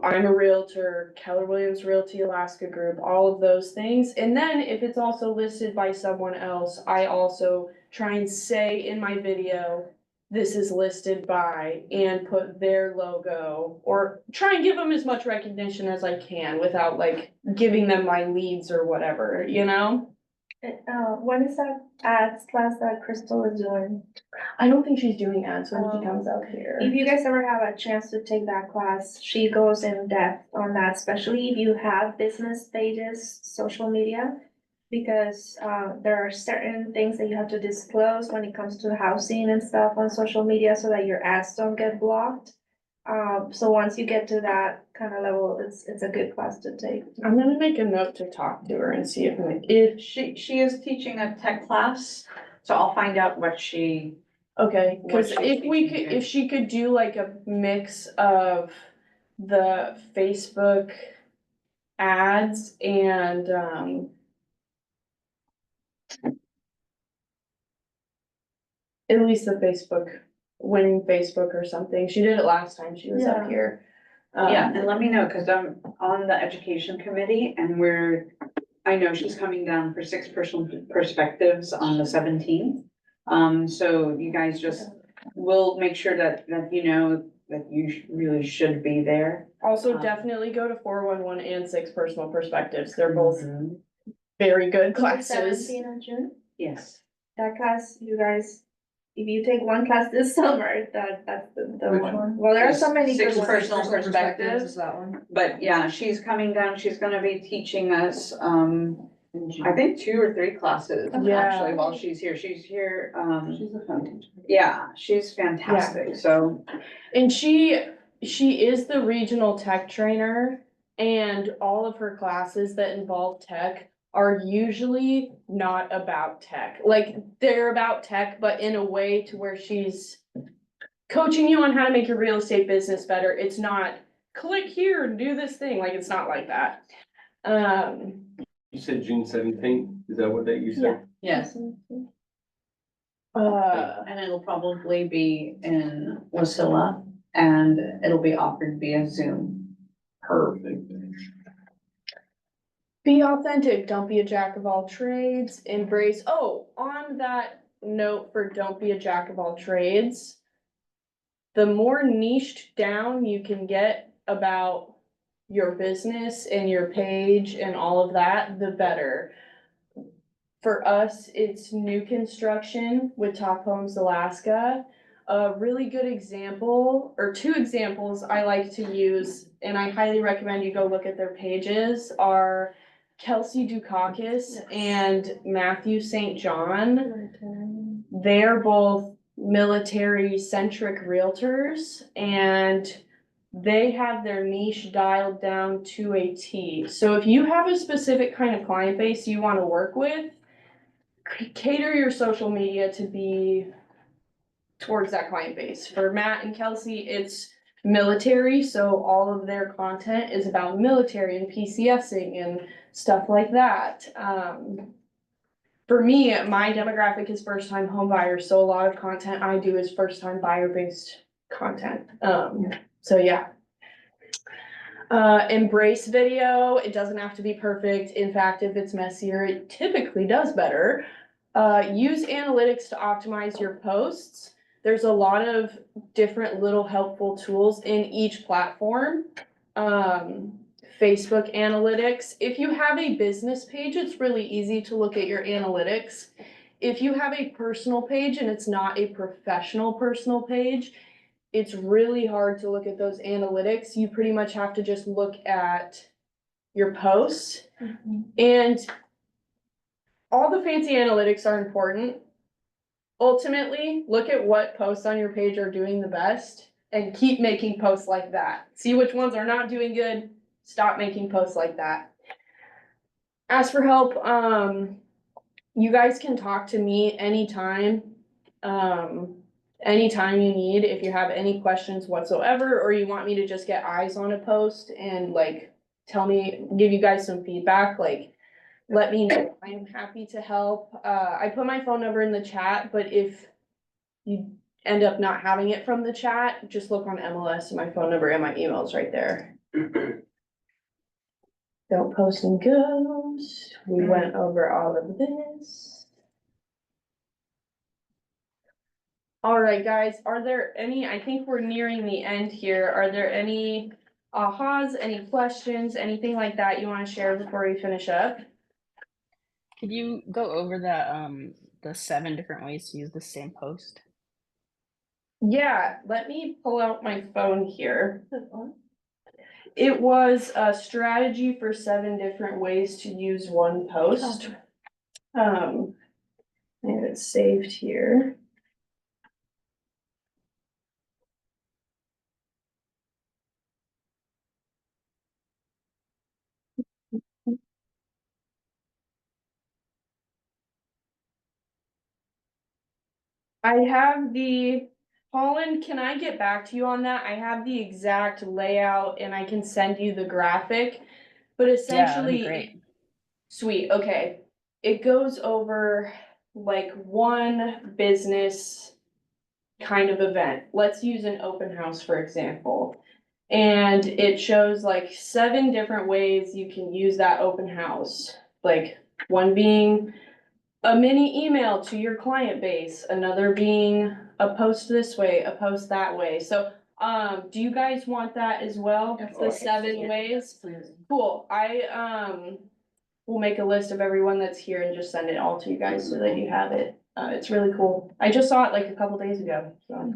I'm a realtor, Keller Williams Realty Alaska Group, all of those things. And then if it's also listed by someone else, I also try and say in my video, this is listed by, and put their logo, or try and give them as much recognition as I can without like giving them my leads or whatever, you know? When is that ads class that Crystal is doing? I don't think she's doing ads when she comes out If here. you guys ever have a chance to take that class, she goes in depth on that, especially if you have business pages, social media. Because there are certain things that you have to disclose when it comes to housing and stuff on social media so that your ads don't get blocked. So once you get to that kind of level, it's a good class to take. I'm gonna make a note to talk to her and see if, She is teaching a tech class, so I'll find out what she, okay, cause What she's if we teaching could, you. if she could do like a mix of the Facebook ads and, at least the Facebook, winning Facebook or something. She did it last time she was up Yeah. here. yeah, and let me know, cause I'm on the education committee and I know she's coming down for 6 personal perspectives on the 17th. So you guys we'll make sure that you know that you really should be there. Also, definitely go to 411 and 6 Personal Perspectives. They're both Mhm. very good It's the classes. 17th of June, Yes. that class, you guys, if you take one class this summer, that's the Which one. one? Well, there are so many good 6 ones. personal perspectives. Is that one? But yeah, she's coming down, she's gonna be teaching us, I think 2 or 3 classes, Yeah. actually, while she's here. She's here, She's a fun teacher. yeah, she's fantastic, so. And she is the regional tech trainer, and all of her classes that involve tech are usually not about tech. Like, they're about tech, but in a way to where she's coaching you on how to make your real estate business better. It's not click here and do this thing. Like, it's not like that. You said June 17th, is that what date you said? Yes. Uh, And it'll probably be in Wasilla, and it'll be offered via Zoom. Perfect. Be authentic, don't be a jack of all trades, embrace, oh, on that note for don't be a jack of all trades. The more niched down you can get about your business and your page and all of that, the better. For us, it's new construction with Top Homes Alaska. A really good example, or 2 examples I like to use, and I highly recommend you go look at their pages, are Kelsey Dukakis and Matthew St. John. They're both military-centric realtors, and they have their niche dialed down to a T. So if you have a specific kind of client base you wanna work with, cater your social media to be towards that client base. For Matt and Kelsey, it's military, so all of their content is about military and PCSing and stuff like that. For me, my demographic is first time home buyers, so a lot of content I do is first time buyer based content. So yeah. Embrace video. It doesn't have to be perfect. In fact, if it's messier, it typically does better. Use analytics to optimize your posts. There's a lot of different little helpful tools in each platform. Facebook analytics. If you have a business page, it's really easy to look at your analytics. If you have a personal page and it's not a professional personal page, it's really hard to look at those analytics. You pretty much have to just look at your posts. And all the fancy analytics are important. Ultimately, look at what posts on your page are doing the best and keep making posts like that. See which ones are not doing good, stop making posts like that. Ask for help, you guys can talk to me anytime. Anytime you need, if you have any questions whatsoever, or you want me to just get eyes on a post and like tell me, give you guys some feedback, like let me know. I'm happy to help. I put my phone number in the chat, but if you end up not having it from the chat, just look on MLS and my phone number and my email is right there. Don't post and ghost. We went over all of this. All right, guys, are there any, I think we're nearing the end here. Are there any ahas, any questions, anything like that you want to share before we finish up? Could you go over the 7 different ways to use the same post? Yeah, let me pull out my phone here. It was a strategy for 7 different ways to use one post. And it's saved here. I have the, Holland, can I get back to you on that? I have the exact layout and I can send you the graphic, but Yeah, that'd be essentially. great. Sweet, okay. It goes over like one business kind of event. Let's use an open house, for example. And it shows like 7 different ways you can use that open house. Like one being a mini email to your client base, another being a post this way, a post that way. So, do you guys want that as well? The 7 ways? Cool. We'll make a list of everyone that's here and just send it all to you guys so that you have it. It's really cool. I just saw it like a couple days ago, so.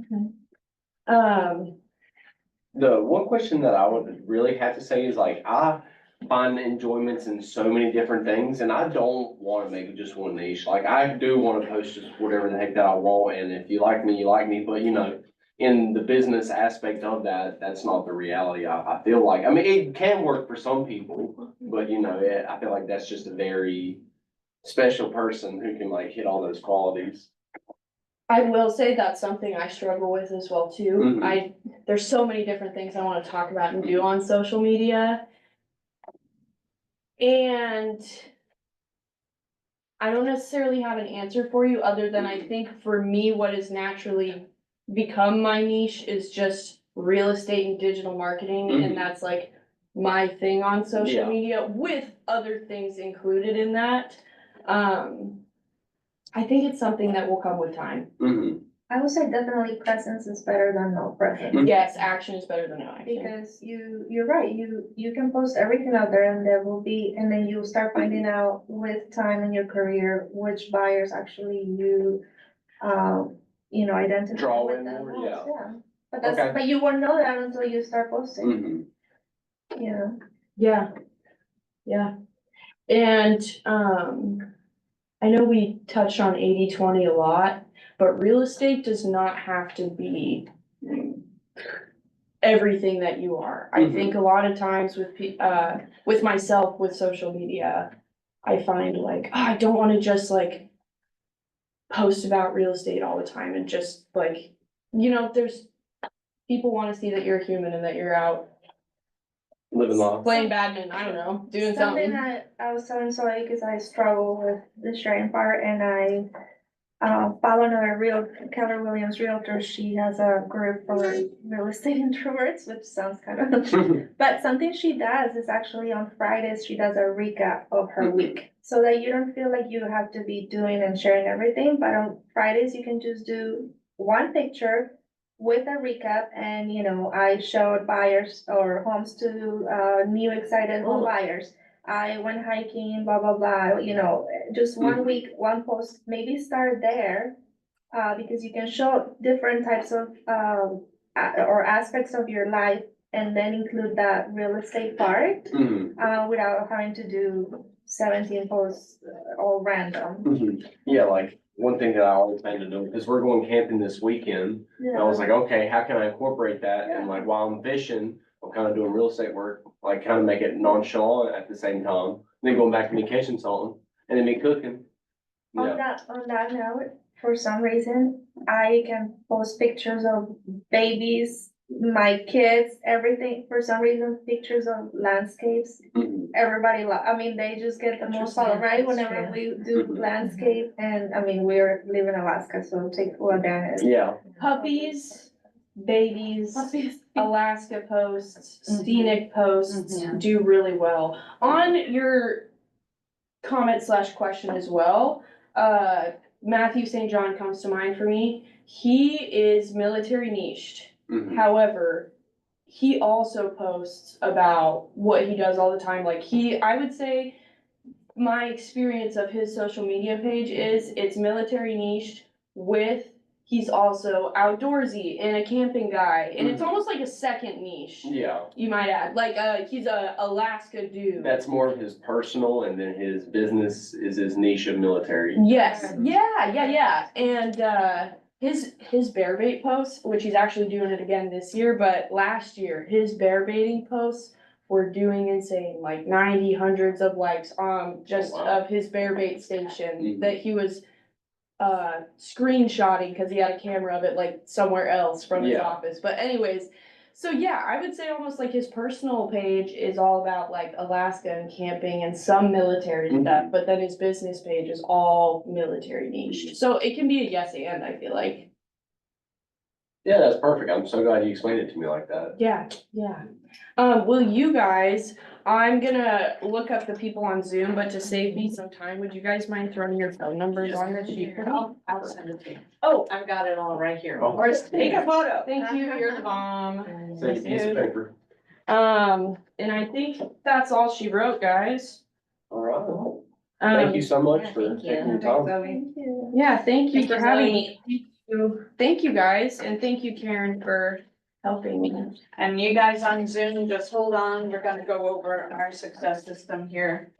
The one question that I would really have to say is like, I find enjoyments in so many different things and I don't wanna make it just one niche. Like I do wanna post just whatever the heck that I want, and if you like me, you like me, but you know, in the business aspect of that, that's not the reality. I feel like, I mean, it can work for some people, but you know, I feel like that's just a very special person who can like hit all those qualities. I will say that's something I struggle with as well too. Mhm. There's so many different things I wanna talk about and do on social media. And I don't necessarily have an answer for you, other than I think for me, what has naturally become my niche is just real estate and digital marketing, and that's like my thing on social Yeah. media with other things included in that. I think it's something that will come with time. Mhm. I would say definitely presence is better than no presence. Mhm. Yes, action is better than no action. Because you're right, you can post everything out there and there will be, and then you'll start finding out with time in your career, which buyers actually identify Draw with in them more, most, yeah. yeah. Okay. But you won't know that until you start posting, Mhm. you know. Yeah. Yeah. And, I know we touched on 80-20 a lot, but real estate does not have to be everything that you are. I Mhm. think a lot of times with myself, with social media, I find like, oh, I don't wanna just like post about real estate all the time and just like, there's, people wanna see that you're a human and that you're out Living life. playing badminton, I don't know, doing Something something. I was telling Zoe, because I struggle with the sharing part, and I follow another Keller Williams realtor. She has a group for real estate introverts, which sounds kind of, but something she does is actually on Fridays, she does a recap of her week. So that you don't feel like you have to be doing and sharing everything, but on Fridays, you can just do one picture with a recap, and I showed buyers or homes to new excited home buyers. I went hiking, blah, blah, blah, just one week, one post, maybe start there. Because you can show different types of, or aspects of your life and then include that real estate part, without having to do 17 posts all random. Yeah, like one thing that I always plan to do, because we're going camping this weekend, and I was like, okay, how can I incorporate that? And like while I'm fishing, I'm kind of doing real estate work, like kind of make it nonchalant at the same time. Then going back to me catching something and then me cooking. On Yeah, that note, for some reason, I can post pictures of babies, my kids, everything. For some reason, pictures of landscapes. Mhm. Everybody, I mean, they just get the most follow, right? Whenever we do landscape, and I mean, we're live in Alaska, so take full advantage. Yeah, Puppies, babies, Alaska posts, scenic posts do really well. On your comment / question as well, Matthew St. John comes to mind for me. He is military niched. Mhm. However, he also posts about what he does all the time. Like I would say my experience of his social media page is it's military niched with he's also outdoorsy and a camping guy. And it's almost like a second niche, yeah. you might add. Like he's a Alaska dude. That's more of his personal, and then his business is his niche of military. Yes, yeah. And his bear bait posts, which he's actually doing it again this year, but last year, his bear baiting posts were doing insane, like 90, hundreds of likes, just Oh, wow. of his bear bait station Mhm. that he was screenshotting because he had a camera of it like somewhere else from his Yeah. office. But anyways, so yeah, I would say almost like his personal page is all about like Alaska and camping and some military Mhm. stuff, but then his business page is all military niche. So it can be a yes and, I feel like. Yeah, that's perfect. I'm so glad you explained it to me like that. Yeah. Will you guys, I'm gonna look up the people on Zoom, but to save me some time, would you guys mind throwing your phone numbers on the sheet? for me? I'll send it to you. Oh, I've got it all right here. Oh. Or just take a photo. Thank you, you're the bomb. Take a piece of paper. And I think that's all she wrote, guys. All right. Thank you so much yeah, for thank you. taking the time. Thank you. Yeah, thank you Thank for you, having Zoe. me. Thank you, guys, and thank you, Karen, for helping me. And you guys on Zoom, just hold on. We're gonna go over our success system here.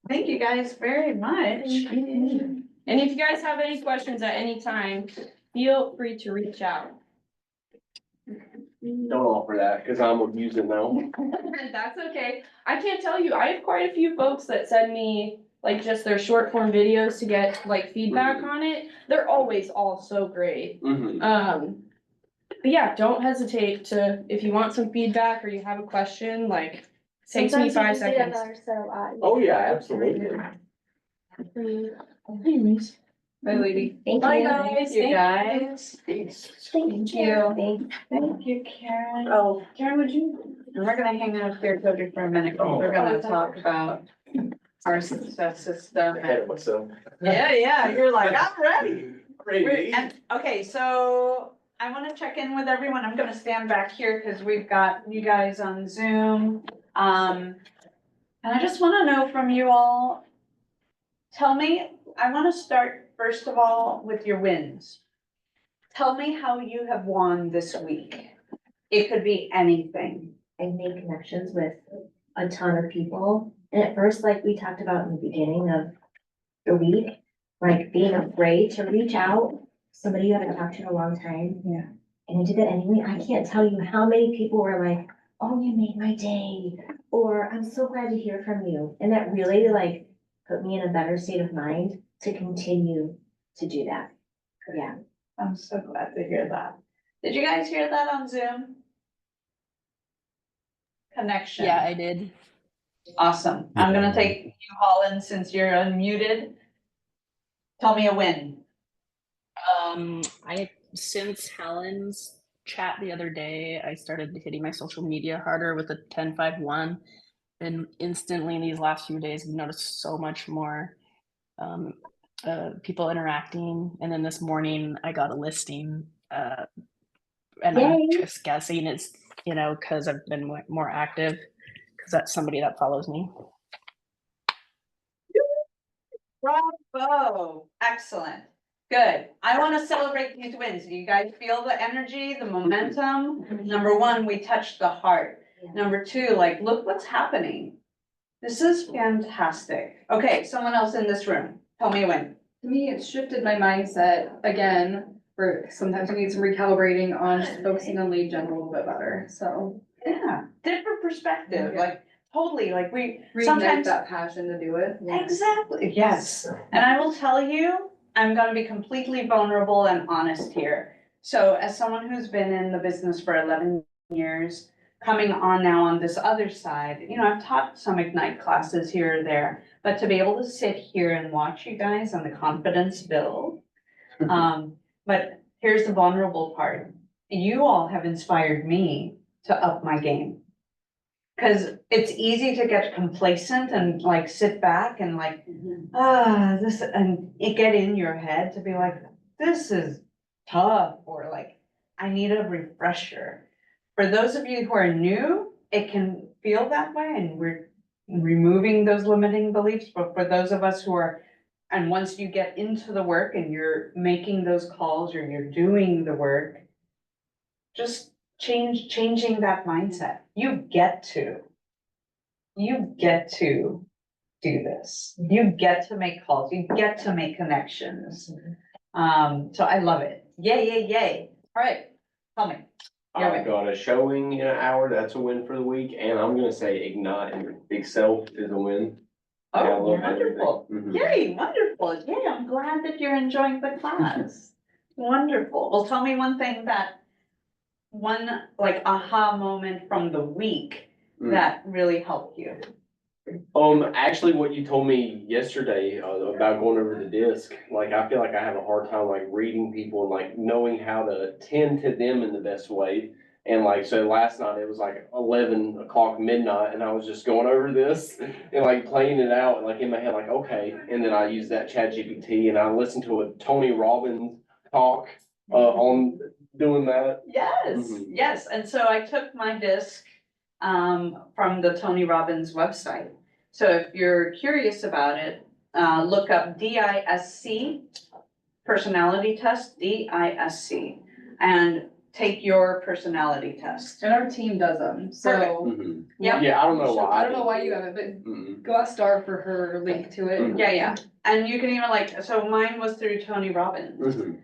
Thank you guys very much. And if you guys have any questions at any time, feel free to reach out. Don't offer that, cause I'm abusing now. That's okay. I can't tell you, I have quite a few folks that send me like just their short form videos to get like feedback on it. They're always all so great. Mhm. But yeah, don't hesitate to, if you want some feedback or you have a question, like, takes me Sometimes 5 you just need seconds. another set of eyes. Oh, yeah, absolutely. Anyways. Bye, lady. Thank Bye, you. guys. You Thank guys. Thank you. Thank Thank you, Karen. Oh, Karen, would you? and we're gonna hang out here, Cody, for a minute. We're gonna talk about our success system. Ahead of myself. Yeah, you're like, I'm ready. Ready. And, okay, so I wanna check in with everyone. I'm gonna stand back here because we've got you guys on Zoom. And I just wanna know from you all, tell me, I wanna start first of all with your wins. Tell me how you have won this week. It could be anything. I've made connections with a ton of people. And at first, like we talked about in the beginning of the week, like being afraid to reach out, somebody you haven't talked to in a long time. Yeah. And I did that anyway. I can't tell you how many people were like, oh, you made my day, or I'm so glad to hear from you. And that really like put me in a better state of mind to continue to do that. Yeah. I'm so glad to hear that. Did you guys hear that on Zoom? Connection. Yeah, I did. Awesome. I'm gonna take you, Holland, since you're unmuted. Tell me a win. Since Helen's chat the other day, I started hitting my social media harder with the 10-5-1. And instantly in these last few days, I've noticed so much more people interacting. And then this morning I got a listing and I'm Yay. just guessing it's, because I've been more active, because that's somebody that follows me. Bravo. Excellent. Good. I want to celebrate these wins. Do you guys feel the energy, the momentum? Number one, we touched the heart. Number two, like, look what's happening. This is fantastic. Okay, someone else in this room, tell me a win. To me, it's shifted my mindset again, for sometimes we need some recalibrating on just focusing on lead gen a little bit better, so. Yeah, different perspective, Yeah. like, totally, like we Reignite sometimes. that passion to do it. Exactly, yes. And I will tell you, I'm gonna be completely vulnerable and honest here. So as someone who's been in the business for 11 years, coming on now on this other side, you know, I've taught some Ignite classes here or there, but to be able to sit here and watch you guys and the confidence build. But here's the vulnerable part. You all have inspired me to up my game. Cause it's easy to get complacent and like sit back and like, this, and it get in your head to be like, this is tough, or like, I need a refresher. For those of you who are new, it can feel that way, and we're removing those limiting beliefs, but for those of us who are, and once you get into the work and you're making those calls or you're doing the work, just changing that mindset. You get to do this. You get to make calls, you get to make connections. So I love it. Yay, yay, yay. All right, tell me. Your I've win. got a showing in an hour, that's a win for the week, and I'm gonna say Ignite and Excel is a win. Yeah, I Oh, love everything. wonderful. Mhm. Yay, wonderful. Yay, I'm glad that you're enjoying the class. Wonderful. Well, tell me one thing one like aha moment from the week that really helped you. Actually, what you told me yesterday, about going over the disc, like, I feel like I have a hard time, like, reading people and, like, knowing how to tend to them in the best way. And like, so last night, it was like 11 o'clock midnight, and I was just going over this and like playing it out, like in my head, like, okay. And then I used that ChatGPT and I listened to a Tony Robbins talk, on doing that. Yes, Mhm. yes. And so I took my disc from the Tony Robbins website. So if you're curious about it, look up DISC, personality test, DISC, and take your personality test. And our team does them, so. Mhm. Yep. Yeah, I don't know why. I don't know why you haven't, but Mhm. go ask Star for her link to it. Mhm. Yeah, yeah. And you can even like, so mine was through Tony Robbins. Mhm.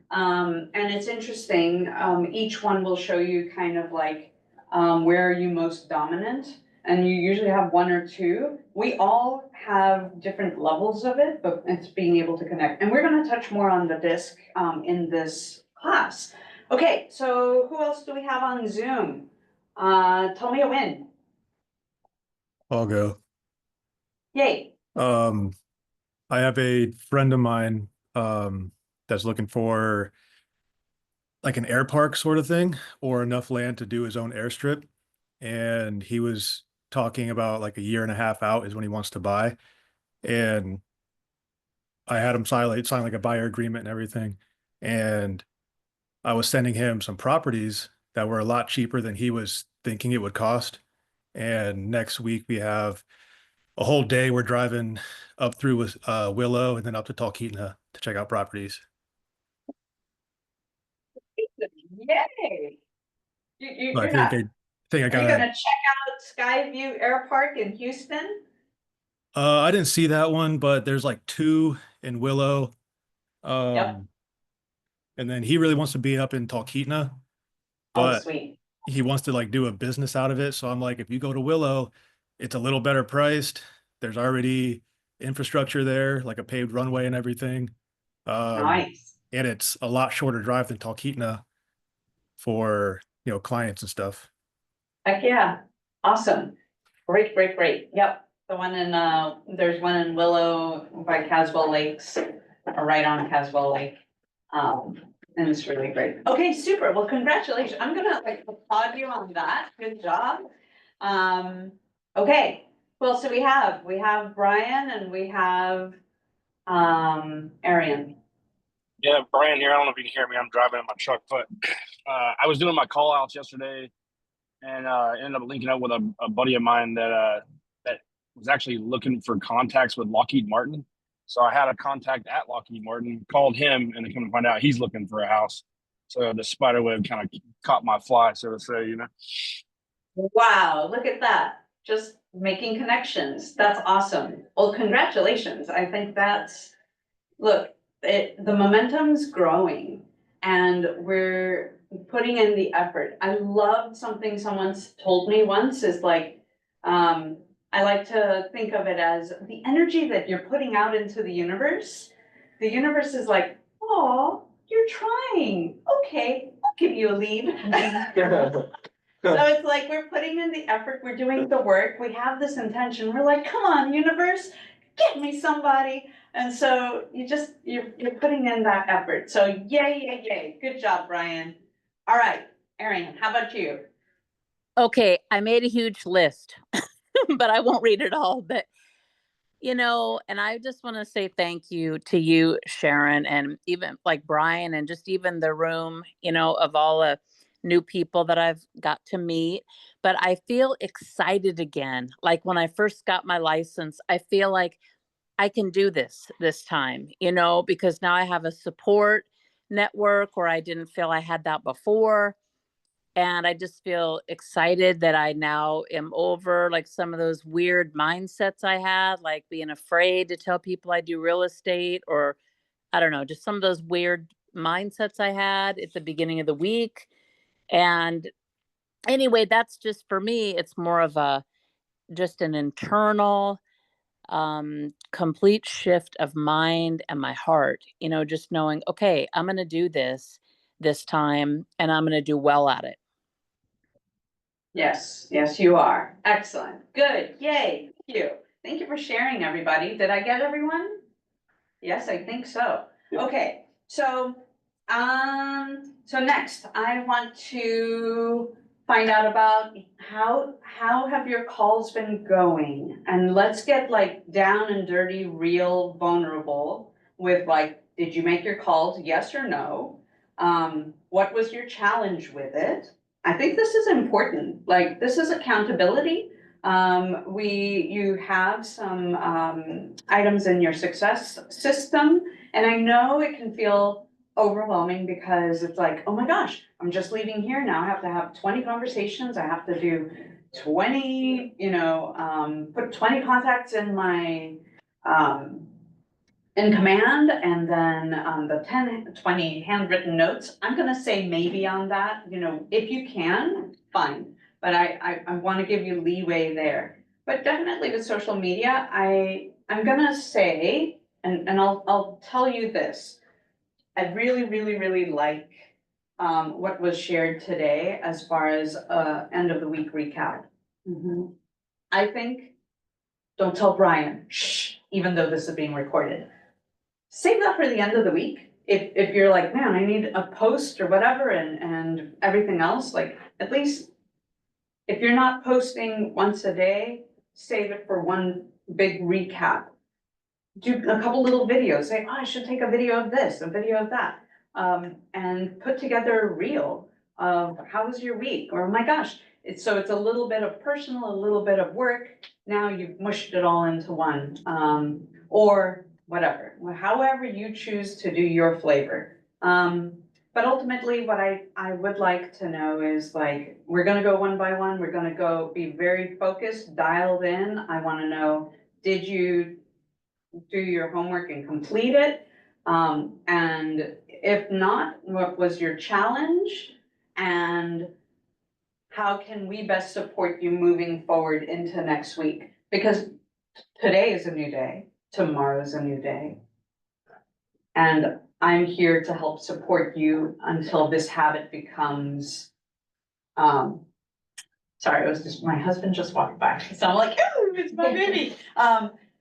And it's interesting, each one will show you kind of like, where are you most dominant? And you usually have one or two. We all have different levels of it, but it's being able to connect. And we're gonna touch more on the disc, in this class. Okay, so who else do we have on Zoom? Tell me a win. I'll go. Yay. I have a friend of mine that's looking for like an air park sort of thing, or enough land to do his own airstrip. And he was talking about like a year and a half out is when he wants to buy. And I had him sign like a buyer agreement and everything. And I was sending him some properties that were a lot cheaper than he was thinking it would cost. And next week we have a whole day. We're driving up through with Willow and then up to Talkeetna to check out properties. Yay. But You're not, I think I are you gotta. gonna check out Skyview Air Park in Houston? I didn't see that one, but there's like two in Willow. And then he really wants to be up in Talkeetna, Oh, but sweet. he wants to like do a business out of it. So I'm like, if you go to Willow, it's a little better priced. There's already infrastructure there, like a paved runway and everything. Nice. And it's a lot shorter drive than Talkeetna for, clients and stuff. Heck yeah. Awesome. Great, great, great. Yep. The one in, there's one in Willow by Caswell Lakes, or right on Caswell Lake. And it's really great. Okay, super. Well, congratulations. I'm gonna like applaud you on that. Good job. Okay. Who else do we have? We have Brian and we have, Arian. Yeah, Brian here. I don't know if you can hear me. I'm driving in my truck, but I was doing my call outs yesterday and ended up linking up with a buddy of mine that was actually looking for contacts with Lockheed Martin. So I had a contact at Lockheed Martin, called him, and come to find out he's looking for a house. So the spider web kind of caught my fly, so to say, you know. Wow, look at that. Just making connections. That's awesome. Well, congratulations. I think that's, look, the momentum's growing and we're putting in the effort. I loved something someone's told me once is like, I like to think of it as the energy that you're putting out into the universe. The universe is like, oh, you're trying. Okay, I'll give you a lead. So it's like we're putting in the effort, we're doing the work, we have this intention, we're like, come on, universe, get me somebody. And so you're putting in that effort. So yay. Good job, Brian. All right, Erin, how about you? Okay, I made a huge list, but I won't read it all. But, and I just want to say thank you to you, Sharon, and even like Brian, and just even the room, of all the new people that I've got to meet. But I feel excited again. Like when I first got my license, I feel like I can do this time, because now I have a support network where I didn't feel I had that before. And I just feel excited that I now am over like some of those weird mindsets I had, like being afraid to tell people I do real estate, or I don't know, just some of those weird mindsets I had at the beginning of the week. And anyway, that's just for me, it's more of just an internal complete shift of mind and my heart, just knowing, okay, I'm going to do this time and I'm going to do well at it. Yes, you are. Excellent. Good. Yay. Thank you. Thank you for sharing, everybody. Did I get everyone? Yes, I think so. Okay, so next I want to find out about how have your calls been going? And let's get like down and dirty, real vulnerable with like, did you make your calls? Yes or no? What was your challenge with it? I think this is important. Like, this is accountability. You have some items in your success system, and I know it can feel overwhelming because it's like, oh my gosh, I'm just leaving here now. I have to have 20 conversations. I have to do 20, put 20 contacts in my in command, and then the 20 handwritten notes. I'm gonna say maybe on that, if you can, fine. But I want to give you leeway there. But definitely with social media, I'm gonna say, and I'll tell you this. I really like what was shared today as far as end of the week recap. I think, don't tell Brian, shh, even though this is being recorded. Save that for the end of the week. If you're like, man, I need a post or whatever and everything else, like at least if you're not posting once a day, save it for one big recap. Do a couple little videos, say, oh, I should take a video of this, a video of that. And put together a reel of how was your week? Or, oh my gosh, it's a little bit of personal, a little bit of work. Now you've mushed it all into one. Or whatever, however you choose to do your flavor. But ultimately what I would like to know is like, we're gonna go one by one. We're gonna go be very focused, dialed in. I wanna know, did you do your homework and complete it? And if not, what was your challenge? And how can we best support you moving forward into next week? Because today is a new day. Tomorrow's a new day. And I'm here to help support you until this habit becomes, sorry, my husband just walked by. So I'm like, oh, it's my baby.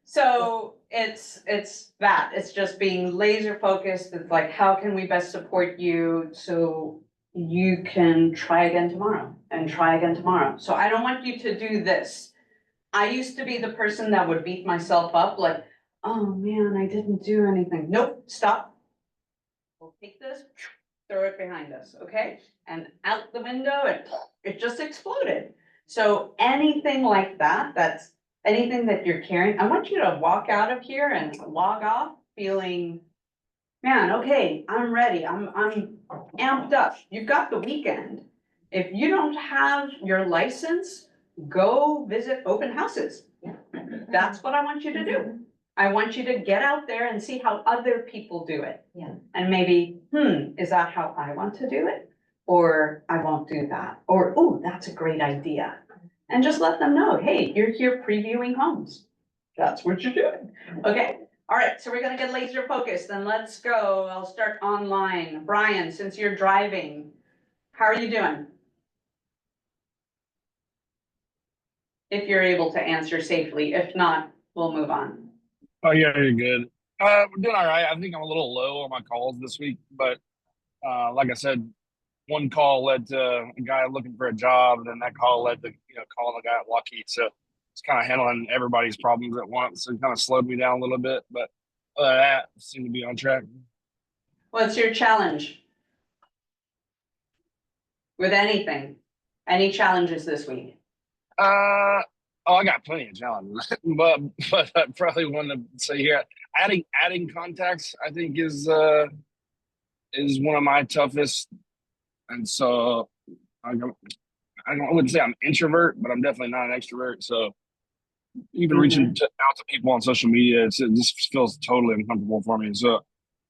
So it's just being laser focused. It's like, how can we best support you so you can try again tomorrow and try again tomorrow. So I don't want you to do this. I used to be the person that would beat myself up like, oh man, I didn't do anything. Nope, stop. We'll take this, throw it behind us, okay? And out the window, it just exploded. So anything like that, that's anything that you're carrying, I want you to walk out of here and log off feeling, man, okay, I'm ready, I'm amped up, you've got the weekend. If you don't have your license, go visit open houses. That's what I want you to do. I want you to get out there and see how other people do it. Yeah. And maybe, is that how I want to do it? Or I won't do that, or, oh, that's a great idea. And just let them know, hey, you're here previewing homes. That's what you're doing, okay? All right, so we're gonna get laser focused, and let's go. I'll start online. Brian, since you're driving, how are you doing? If you're able to answer safely, if not, we'll move on. Oh yeah, you're good. We're doing all right. I think I'm a little low on my calls this week, but like I said, one call led to a guy looking for a job, and then that call led to calling the guy at Lockheed. So it's kind of handling everybody's problems at once. So it kind of slowed me down a little bit, but other than that, seem to be on track. What's your challenge? With anything? Any challenges this week? Oh, I got plenty of challenges, but I probably want to say here, adding contacts, I think is one of my toughest. And so I wouldn't say I'm an introvert, but I'm definitely not an extrovert. So even reaching out to people on social media, it just feels totally uncomfortable for me. So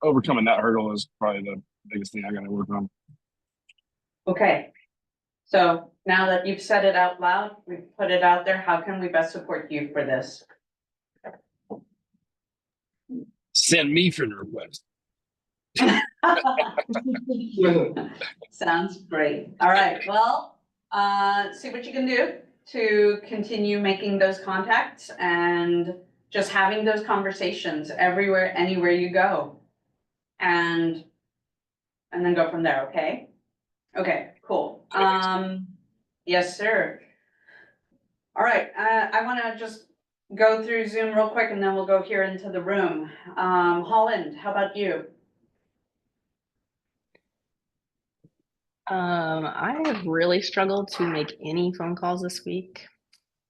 overcoming that hurdle is probably the biggest thing I got to work on. Okay. So now that you've said it out loud, we've put it out there, how can we best support you for this? Send me friend request. Sounds great. All right, well, see what you can do to continue making those contacts and just having those conversations everywhere, anywhere you go. And then go from there, okay? Okay, cool. Yes, sir. All right, I wanna just go through Zoom real quick and then we'll go here into the room. Holland, how about you? I have really struggled to make any phone calls this week.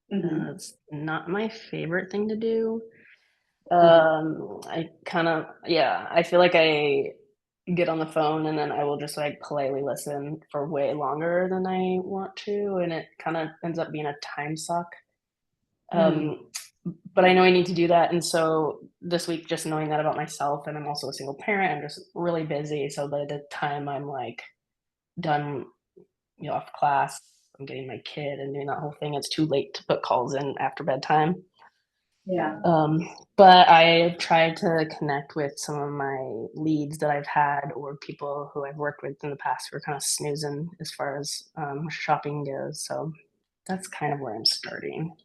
It's not my favorite thing to do. I feel like I get on the phone and then I will just like politely listen for way longer than I want to, and it kind of ends up being a time suck. But I know I need to do that, and so this week, just knowing that about myself, and I'm also a single parent, I'm just really busy. So by the time I'm like done, off class, I'm getting my kid and doing that whole thing, it's too late to put calls in after bedtime. Yeah. But I tried to connect with some of my leads that I've had or people who I've worked with in the past who are kind of snoozing as far as shopping goes. So that's kind of where I'm starting.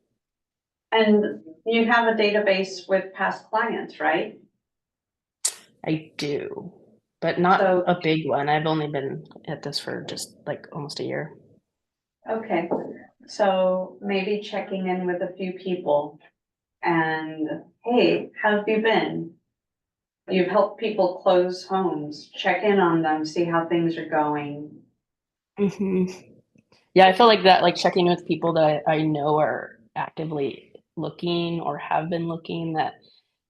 And you have a database with past clients, right? I do, but not So- a big one. I've only been at this for just like almost a year. Okay, so maybe checking in with a few people and, hey, how have you been? You've helped people close homes, check in on them, see how things are going. Yeah, I feel like that, like checking with people that I know are actively looking or have been looking,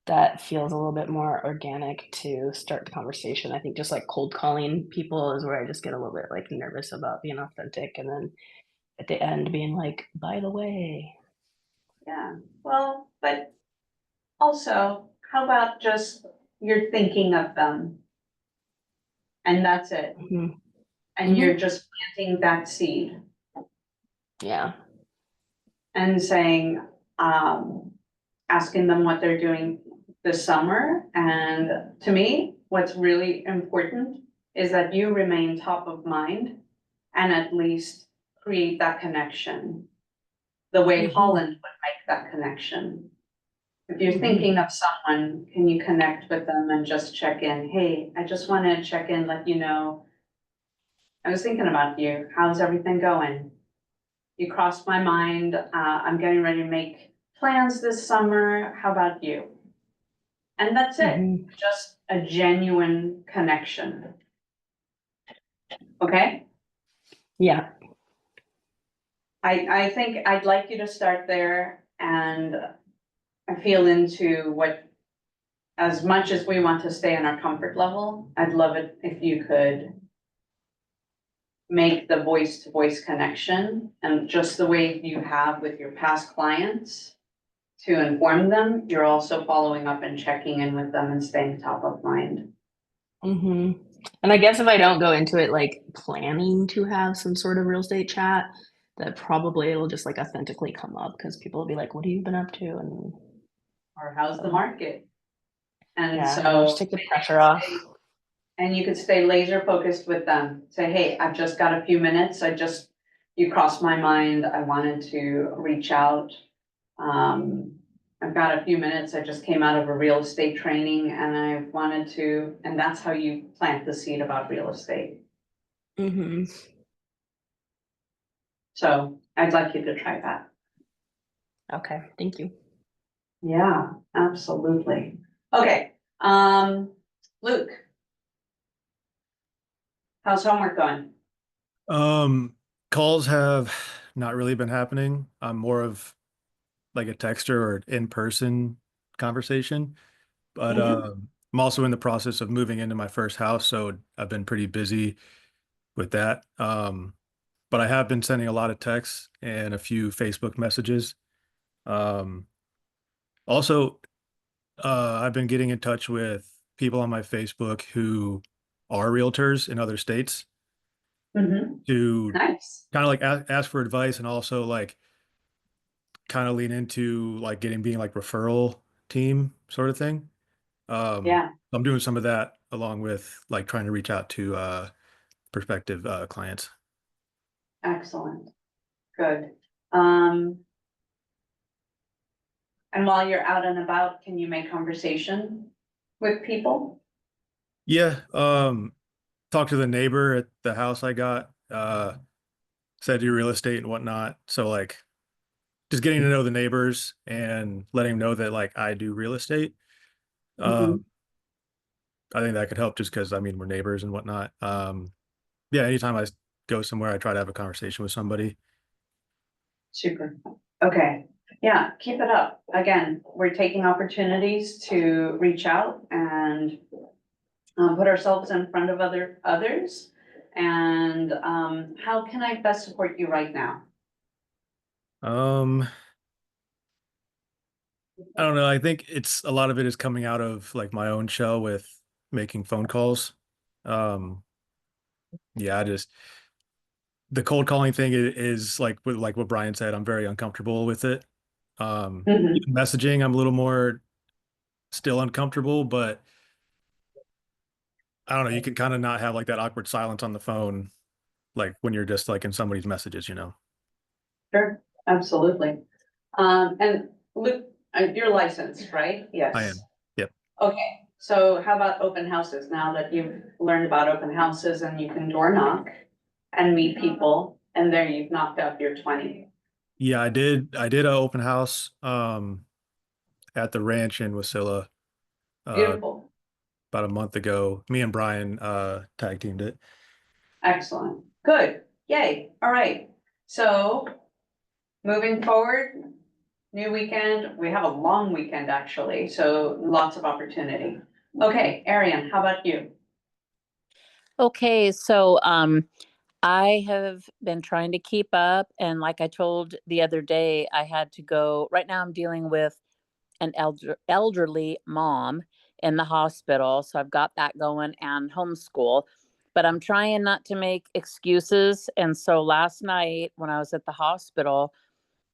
that feels a little bit more organic to start the conversation. I think just like cold calling people is where I just get a little bit like nervous about being authentic, and then at the end being like, by the way. Yeah, well, but also, how about just you're thinking of them? And that's it. And you're just planting that seed Yeah. and saying, asking them what they're doing this summer. And to me, what's really important is that you remain top of mind and at least create that connection the way Holland would make that connection. If you're thinking of someone, can you connect with them and just check in? Hey, I just want to check in, let you know, I was thinking about you. How's everything going? You crossed my mind. I'm getting ready to make plans this summer. How about you? And that's it. Just a genuine connection. Okay? Yeah. I think I'd like you to start there. and I feel into what, as much as we want to stay in our comfort level, I'd love it if you could make the voice to voice connection, and just the way you have with your past clients to inform them, you're also following up and checking in with them and staying top of mind. Mm-hmm. And I guess if I don't go into it like planning to have some sort of real estate chat, that probably it'll just like authentically come up because people will be like, what have you been up to? And Or how's the market? And yeah, so. just take the pressure off. And you could stay laser focused with them. Say, hey, I've just got a few minutes. You crossed my mind. I wanted to reach out. I've got a few minutes. I just came out of a real estate training and I wanted to, and that's how you plant the seed about real estate. Mm-hmm. So I'd like you to try that. Okay, thank you. Yeah, absolutely. Okay, Luke. How's homework going? Calls have not really been happening. I'm more of like a texter or in-person conversation, but I'm also in the process of moving into my first house, so I've been pretty busy with that. But I have been sending a lot of texts and a few Facebook messages. Um, Also, I've been getting in touch with people on my Facebook who are realtors in other states to Nice. kind of like ask for advice and also like kind of lean into like being like referral team sort of thing. Yeah, I'm doing some of that along with like trying to reach out to prospective clients. excellent. Good. And while you're out and about, can you make conversation with people? Yeah, talked to the neighbor at the house I got, said do real estate and whatnot. So like just getting to know the neighbors and letting them know that like I do real estate. Mhm. I think that could help just because I mean we're neighbors and whatnot. Yeah, anytime I go somewhere, I try to have a conversation with somebody. Super. Okay. Yeah, keep it up. Again, we're taking opportunities to reach out and put ourselves in front of others. And how can I best support you right now? Um, I don't know. I think it's a lot of it is coming out of like my own shell with making phone calls. Um, yeah, I just the cold calling thing is like like what Brian said, I'm very uncomfortable with it. Mhm. Even messaging, I'm a little more still uncomfortable, but I don't know, you can kind of not have like that awkward silence on the phone, like when you're just like in somebody's messages, you know. Sure, absolutely. And Luke, you're licensed, right? I Yes. am. Yep. Okay, so how about open houses? Now that you've learned about open houses and you can door knock and meet people, and there you've knocked out your 20. Yeah, I did a open house at the ranch in Wasilla uh Beautiful, about a month ago. Me and Brian tag teamed it. excellent, good, yay, all right. So moving forward, new weekend, we have a long weekend actually, so lots of opportunity. Okay, Arian, how about you? Okay, so I have been trying to keep up, and like I told the other day, I had to go. Right now, I'm dealing with an elderly mom in the hospital, so I've got that going and homeschool. But I'm trying not to make excuses, and so last night when I was at the hospital,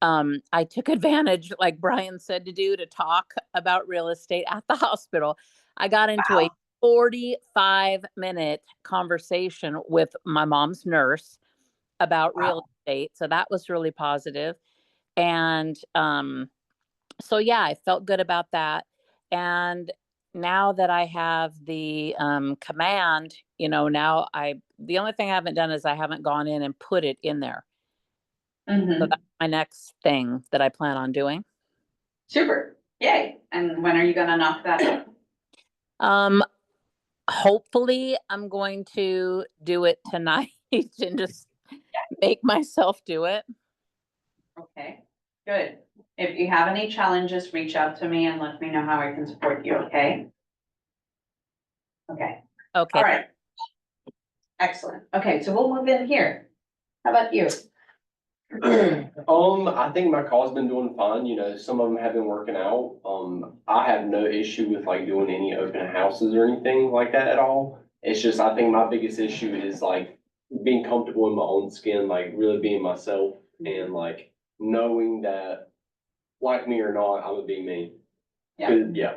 I took advantage, like Brian said to do, to talk about real estate at the hospital. I got into a Wow. 45-minute conversation with my mom's nurse about real Wow. estate. So that was really positive. And so, yeah, I felt good about that. And now that I have the command, the only thing I haven't done is I haven't gone in and put it in there. So Mhm. that's my next thing that I plan on doing. Super, yay, and when are you gonna knock that out? Um, Hopefully I'm going to do it tonight and just make myself do it. Okay, good. If you have any challenges, reach out to me and let me know how I can support you, okay? Okay, Okay. all right. Excellent. Okay, so we'll move in here. How about you? I think my call's been doing fine, you know, some of them have been working out. I have no issue with like doing any open houses or anything like that at all. It's just, I think my biggest issue is like being comfortable in my own skin, like really being myself and like knowing that like me or not, I'm gonna be me. Yeah. 'Cause- Yeah.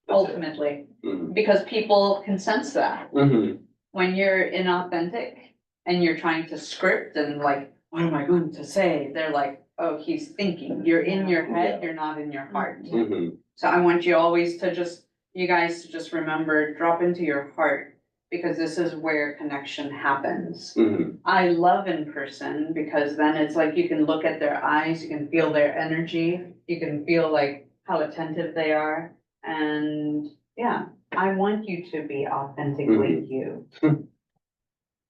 That's it. Ultimately, Mhm. because people can sense that Mhm. when you're inauthentic and you're trying to script and like, what am I going to say? They're like, oh, he's thinking. You're in your head, you're not in your heart. Mhm. So I want you always to just, you guys to just remember, drop into your heart, because this is where connection happens. Mhm. I love in person because then it's like you can look at their eyes, you can feel their energy, you can feel like how attentive they are. And yeah, I want you to be authentically you.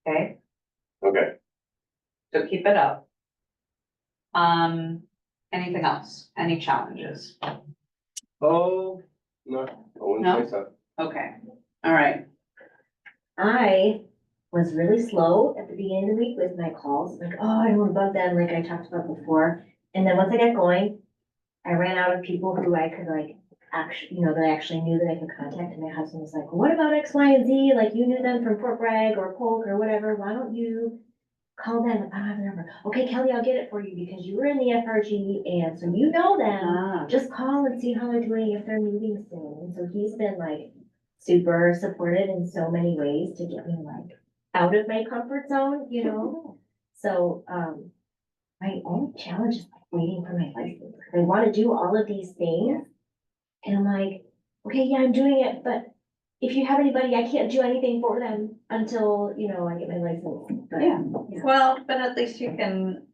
Okay, Okay. so keep it up. Anything else? Any challenges? Oh, no, I wouldn't say so. Okay, all right. I was really slow at the beginning of the week with my calls, like, oh, I don't want to bug them, like I talked about before. And then once I got going, I ran out of people who I could like actually, you know, that I actually knew that I could contact. And my husband was like, what about X, Y, and Z? Like you knew them from Fort Bragg or Polk or whatever. Why don't you call them? I don't have a number. Okay, Kelly, I'll get it for you because you were in the FRG and so you know them. Ah, Just call and see how they're doing if they're moving soon. And so he's been like super supportive in so many ways to get me like out of my comfort zone, you know? So, my only challenge is like waiting for my license. I want to do all of these things. And I'm like, okay, yeah, I'm doing it, but if you have anybody, I can't do anything for them until, you know, I get my license. But, Yeah. Well, but at least you can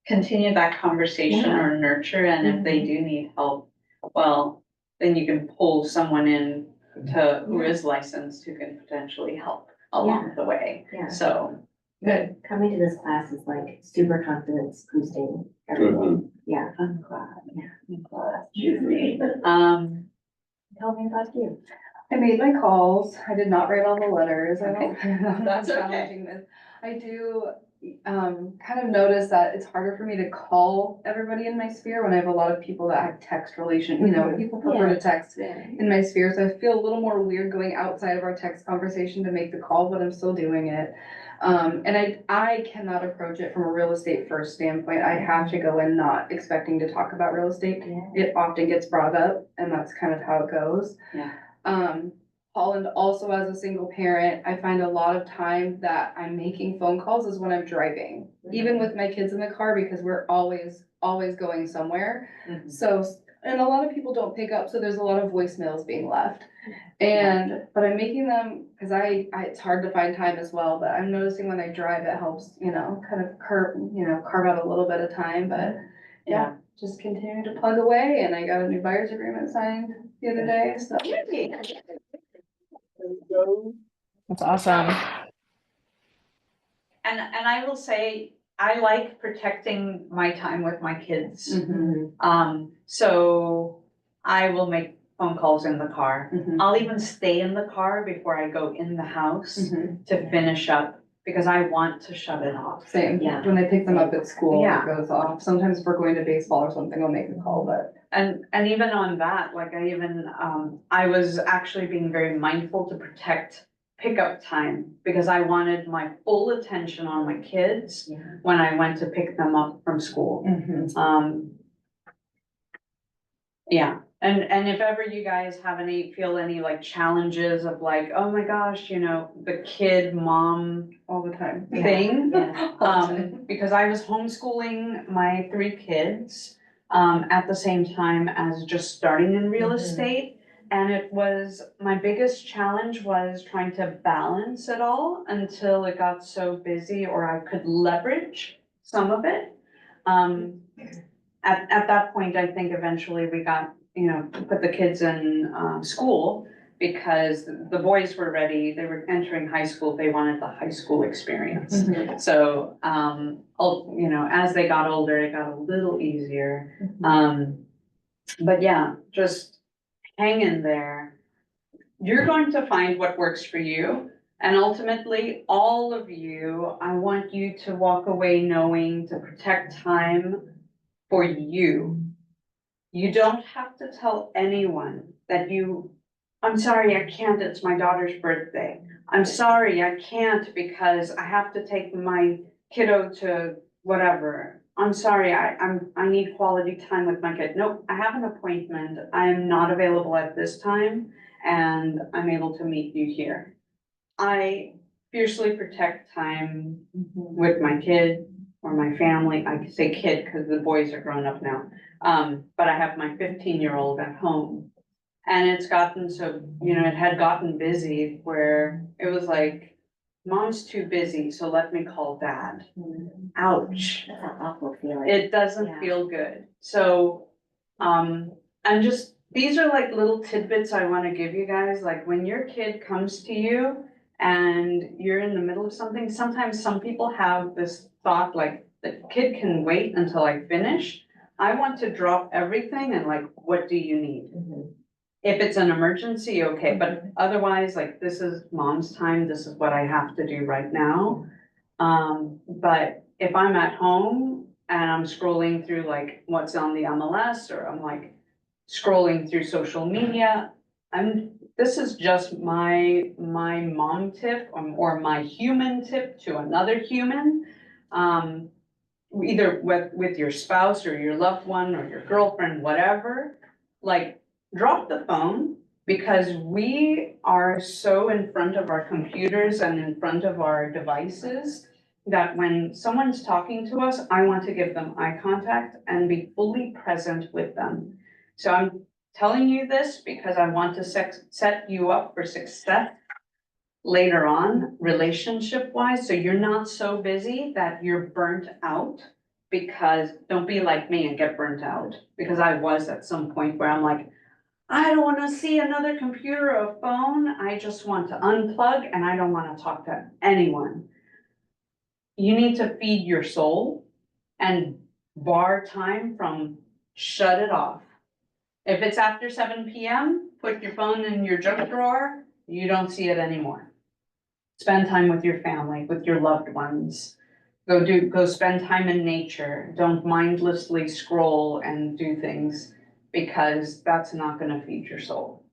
continue that conversation Yeah. or nurture, and if they do need help, well, then you can pull someone in to, who is licensed, who can potentially help along the way. Yeah. So, good. Coming to this class is like super confidence boosting everyone. Yeah. I'm glad. Yeah. I'm glad. Tell me about you. I made my calls. I did not write all the letters. I don't. That's okay. challenging this. I do, kind of notice that it's harder for me to call everybody in my sphere when I have a lot of people that have text relation, you know, people prefer to text in my sphere. So I feel a little more weird going outside of our text conversation to make the call, but I'm still doing it. And I cannot approach it from a real estate first standpoint. I have to go in not expecting to talk about real estate. Yeah. It often gets brought up and that's kind of how it goes. Yeah. Holland also as a single parent, I find a lot of time that I'm making phone calls is when I'm driving, even with my kids in the car, because we're always going somewhere. Mhm. So, and a lot of people don't pick up, so there's a lot of voicemails being left. But I'm making them, cause it's hard to find time as well, but I'm noticing when I drive, it helps, you know, kind of carve out a little bit of time, but yeah, just continue to plug away, and I got a new buyer's agreement signed the other day, so. That's awesome. And I will say, I like protecting my time with my kids. So I will make phone calls in the car. I'll even stay in the car before I go in the house to finish up, because I want to shut it off. Same, Yeah. when I pick them up at school, Yeah. it goes off. Sometimes if we're going to baseball or something, I'll make a call, but. And even on that, like I was actually being very mindful to protect pickup time, because I wanted my full attention on my kids Yeah. when I went to pick them up from school. Yeah, and if ever you guys have feel any like challenges of like, oh my gosh, you know, the kid mom All the time. thing. Yeah. All the time. Because I was homeschooling my 3 kids, at the same time as just starting in real estate. And it was, my biggest challenge was trying to balance it all until it got so busy, or I could leverage some of it. At that point, I think eventually we got, you know, put the kids in, school, because the boys were ready, they were entering high school, they wanted the high school experience. So, you know, as they got older, it got a little easier. But yeah, just hang in there. You're going to find what works for you. And ultimately, all of you, I want you to walk away knowing to protect time for you. You don't have to tell anyone that I'm sorry, I can't, it's my daughter's birthday. I'm sorry, I can't because I have to take my kiddo to whatever. I'm sorry, I need quality time with my kid. Nope, I have an appointment. I am not available at this time and I'm able to meet you here. I fiercely protect time with my kid or my family. I say kid because the boys are grown up now. But I have my 15-year-old at home. And it's gotten so, you know, it had gotten busy where it was like, mom's too busy, so let me call dad. Ouch. That's an awful feeling. It doesn't Yeah. feel good. So, these are like little tidbits I want to give you guys. Like when your kid comes to you and you're in the middle of something, sometimes some people have this thought like the kid can wait until I finish. I want to drop everything and like, what do you need? If it's an emergency, okay, but otherwise, like, this is mom's time, this is what I have to do right now. But if I'm at home and I'm scrolling through like what's on the MLS, or I'm like scrolling through social media, this is just my mom tip or my human tip to another human. Either with your spouse or your loved one or your girlfriend, whatever, like, drop the phone, because we are so in front of our computers and in front of our devices that when someone's talking to us, I want to give them eye contact and be fully present with them. So I'm telling you this because I want to set you up for success later on, relationship-wise, so you're not so busy that you're burnt out. Because don't be like me and get burnt out, because I was at some point where I'm like, I don't want to see another computer or phone. I just want to unplug and I don't want to talk to anyone. You need to feed your soul and bar time from shut it off. If it's after 7 p.m., put your phone in your junk drawer. You don't see it anymore. Spend time with your family, with your loved ones. Go spend time in nature. Don't mindlessly scroll and do things, because that's not gonna feed your soul.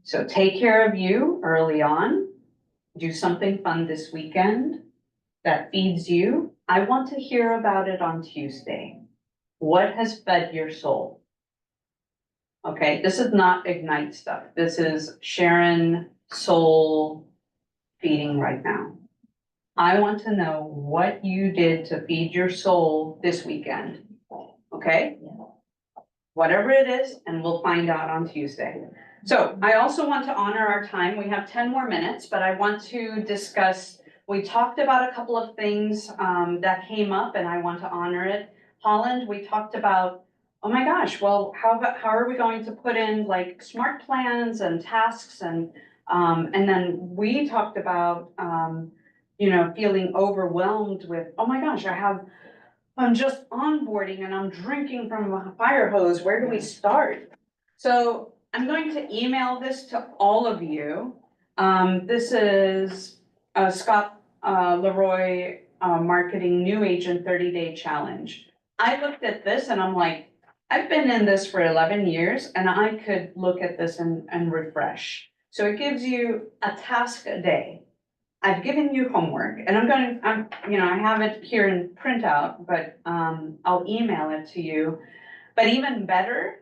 So take care of you early on. Do something fun this weekend that feeds you. I want to hear about it on Tuesday. What has fed your soul? Okay, this is not Ignite stuff. This is Sharon soul feeding right now. I want to know what you did to feed your soul this weekend, okay? Whatever it is, and we'll find out on Tuesday. So I also want to honor our time. We have 10 more minutes, but I want to discuss, we talked about a couple of things that came up and I want to honor it. Holland, we talked about, oh my gosh, well, how are we going to put in like smart plans and tasks, and then we talked about, you know, feeling overwhelmed with, oh my gosh, I'm just onboarding and I'm drinking from a fire hose. Where do we start? So I'm going to email this to all of you. This is Scott Leroy Marketing New Agent 30-Day Challenge. I looked at this and I'm like, I've been in this for 11 years and I could look at this and refresh. So it gives you a task a day. I've given you homework and I have it here in printout, but I'll email it to you. But even better,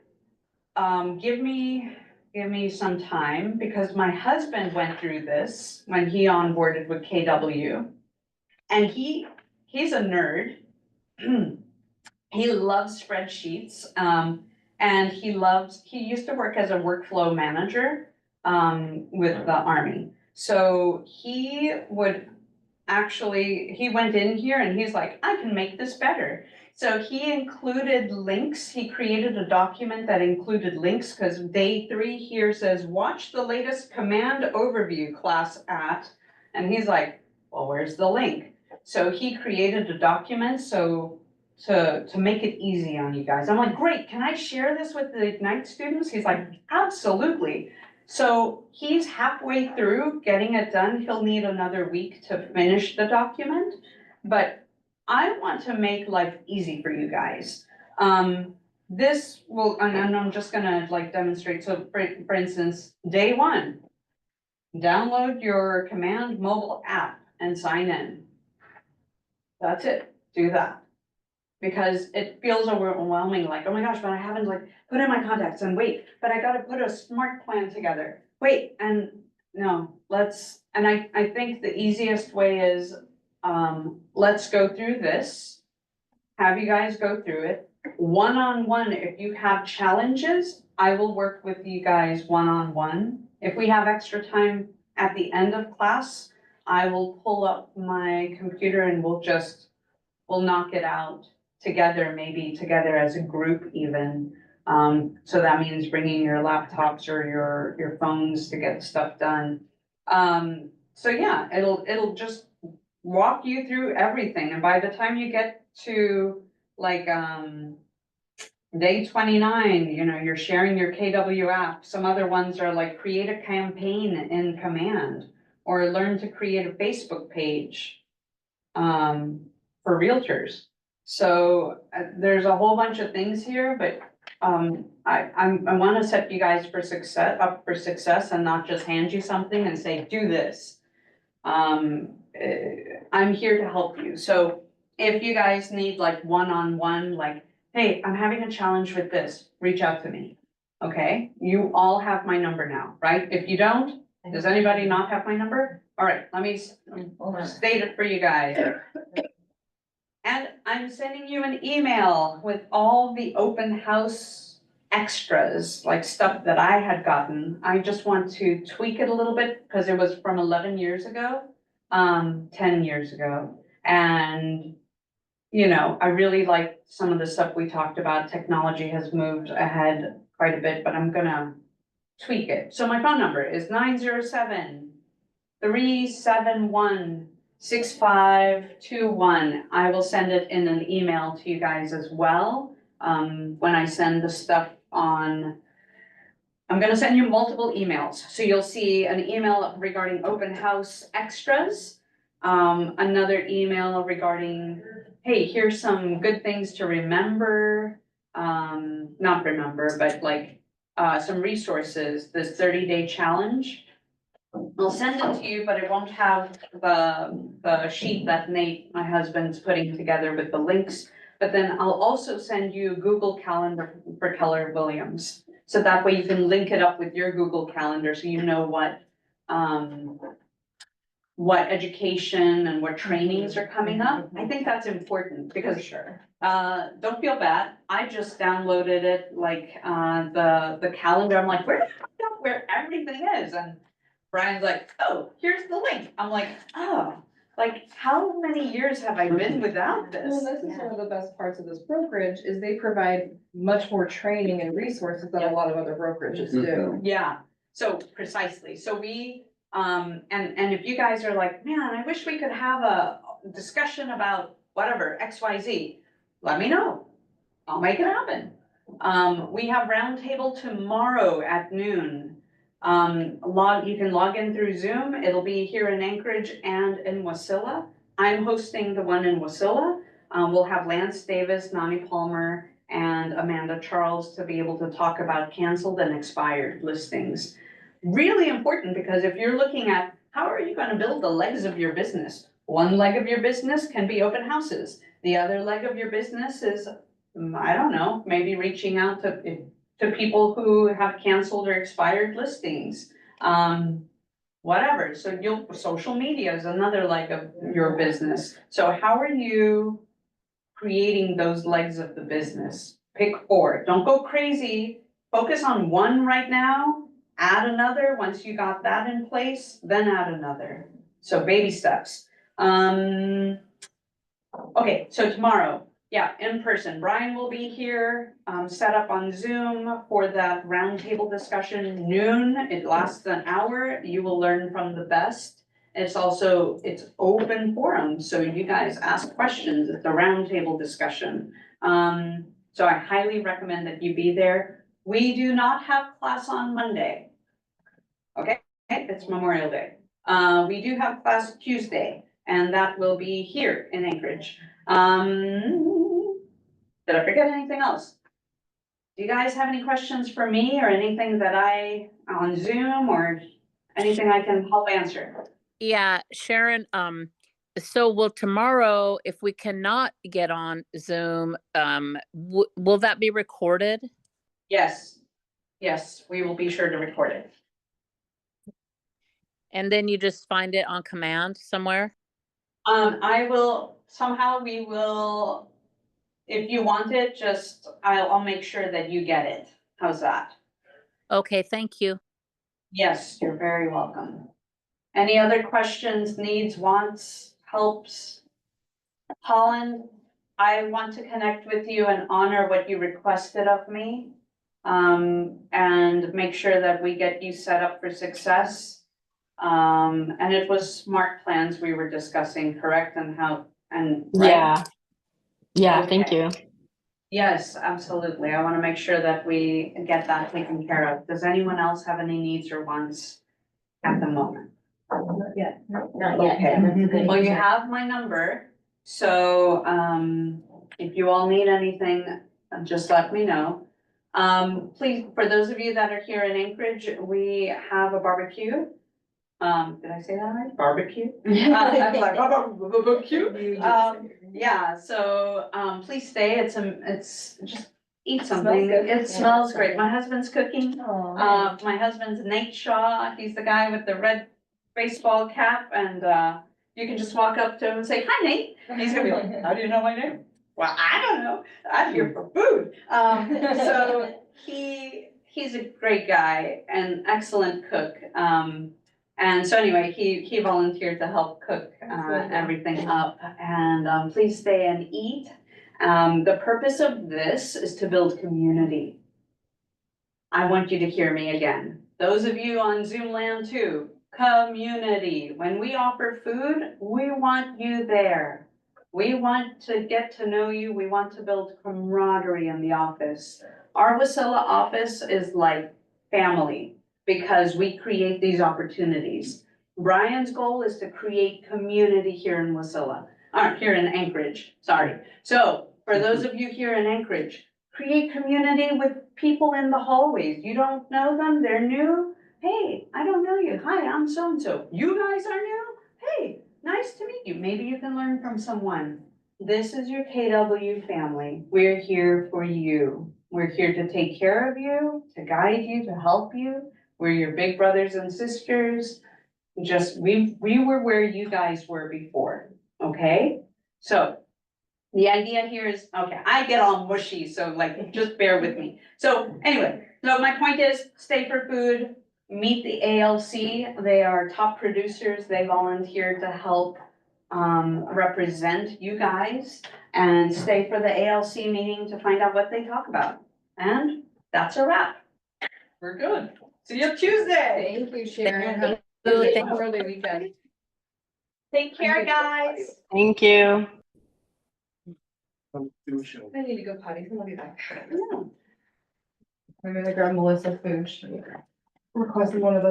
give me some time, because my husband went through this when he onboarded with KW. And he's a nerd. He loves spreadsheets. And he used to work as a workflow manager with the Army. So he went in here and he's like, I can make this better. So he included links. He created a document that included links because day 3 here says, watch the latest command overview class at, and he's like, well, where's the link? So he created a document to make it easy on you guys. I'm like, great, can I share this with the Ignite students? He's like, absolutely. So he's halfway through getting it done. He'll need another week to finish the document, but I want to make life easy for you guys. This will, and I'm just gonna like demonstrate. So for instance, day 1, download your Command mobile app and sign in. That's it, do that. Because it feels overwhelming, like, oh my gosh, but I haven't like put in my contacts and wait, but I gotta put a smart plan together. Wait, and no, and I think the easiest way is, let's go through this. Have you guys go through it. One-on-one, if you have challenges, I will work with you guys one-on-one. If we have extra time at the end of class, I will pull up my computer and we'll knock it out together, maybe together as a group even. So that means bringing your laptops or your phones to get stuff done. So yeah, it'll just walk you through everything. And by the time you get to like, day 29, you know, you're sharing your KW app. Some other ones are like create a campaign in Command or learn to create a Facebook page, for realtors. So there's a whole bunch of things here, but I want to set you guys up for success and not just hand you something and say, do this. I'm here to help you. So if you guys need like one-on-one, like, hey, I'm having a challenge with this, reach out to me. Okay, you all have my number now, right? If you don't, does anybody not have my number? All right, let me state it for you guys. And I'm sending you an email with all the open house extras, like stuff that I had gotten. I just want to tweak it a little bit because it was from 11 years ago, 10 years ago. And, you know, I really like some of the stuff we talked about. Technology has moved ahead quite a bit, but I'm gonna tweak it. So my phone number is 907-371-6521. I will send it in an email to you guys as well. When I send the stuff on, I'm gonna send you multiple emails. So you'll see an email regarding open house extras. Another email regarding, hey, here's some good things to remember. Not remember, but like, some resources, this 30-day challenge. I'll send it to you, but it won't have the sheet that Nate, my husband's putting together with the links. But then I'll also send you Google Calendar for Keller Williams. So that way you can link it up with your Google Calendar so you know what education and what trainings are coming up. I think that's important because don't feel bad. I just downloaded it, like, the calendar. I'm like, where everything is? And Brian's like, oh, here's the link. I'm like, oh, like, how many years have I been without this? Well, this is one of the best parts of this brokerage is they provide much more training and resources than a lot of other brokerages do. Yeah, so precisely. So we, and if you guys are like, man, I wish we could have a discussion about whatever, XYZ, let me know. I'll make it happen. We have roundtable tomorrow at noon. You can log in through Zoom. It'll be here in Anchorage and in Wasilla. I'm hosting the one in Wasilla. We'll have Lance Davis, Nani Palmer, and Amanda Charles to be able to talk about canceled and expired listings. Really important, because if you're looking at how are you going to build the legs of your business? One leg of your business can be open houses. The other leg of your business is, I don't know, maybe reaching out to people who have canceled or expired listings. Whatever. So social media is another leg of your business. So how are you creating those legs of the business? Pick 4. Don't go crazy. Focus on one right now. Add another. Once you got that in place, then add another. So baby steps. Okay, so tomorrow, Yeah, in person. Brian will be here, set up on Zoom for that roundtable discussion noon. It lasts an hour. You will learn from the best. It's open forum, so you guys ask questions. It's a roundtable discussion. So I highly recommend that you be there. We do not have class on Monday. Okay, it's Memorial Day. We do have class Tuesday, and that will be here in Anchorage. Did I forget anything else? Do you guys have any questions for me or anything that on Zoom or anything I can help answer? Yeah, Sharon, so will tomorrow, if we cannot get on Zoom, will that be recorded? Yes, we will be sure to record it. And then you just find it on command somewhere? We will, if you want it, I'll make sure that you get it. How's that? Okay, thank you. Yes, you're very welcome. Any other questions, needs, wants, helps? Holland, I want to connect with you and honor what you requested of me. And make sure that we get you set up for success. And it was smart plans we were discussing, correct? Right? Yeah, thank Okay. you. Yes, absolutely. I want to make sure that we get that taken care of. Does anyone else have any needs or wants at the moment? Not yet. Okay. Yeah, that's a good Well, you answer. have my number, so, if you all need anything, just let me know. Please, for those of you that are here in Anchorage, we have a barbecue. Did I say that right? Barbecue? I'm like, barbecue. Yeah, so, please stay. It's just eat something. good. It smells great. My husband's cooking. Oh, My husband's Nate Shaw. He's the guy with the red baseball cap, and you can just walk up to him and say, "Hi, Nate." He's gonna be like, "How do you know my name?" Well, I don't know. I'm here for food. So he's a great guy and excellent cook. And so anyway, he volunteered to help cook everything up. And please stay and eat. The purpose of this is to build community. I want you to hear me again. Those of you on Zoom land too, community. When we offer food, we want you there. We want to get to know you. We want to build camaraderie in the office. Our Wasilla office is like family because we create these opportunities. Brian's goal is to create community here in Wasilla, here in Anchorage, sorry. So for those of you here in Anchorage, create community with people in the hallways. You don't know them, they're new. Hey, I don't know you. Hi, I'm so-and-so. You guys are new? Hey, nice to meet you. Maybe you can learn from someone. This is your KW family. We're here for you. We're here to take care of you, to guide you, to help you. We're your big brothers and sisters. We were where you guys were before, okay? So the idea here is, okay, I get all mushy, so like, just bear with me. So anyway, so my point is, stay for food, meet the ALC. They are top producers. They volunteer to help represent you guys, and stay for the ALC meeting to find out what they talk about. And that's a wrap. We're good. See you Tuesday. Thank you, Sharon. Thank Have a early weekend. Take care, guys. Thank you. I need to go potty, so I'll be back. I'm gonna grab Melissa food. She requested one of those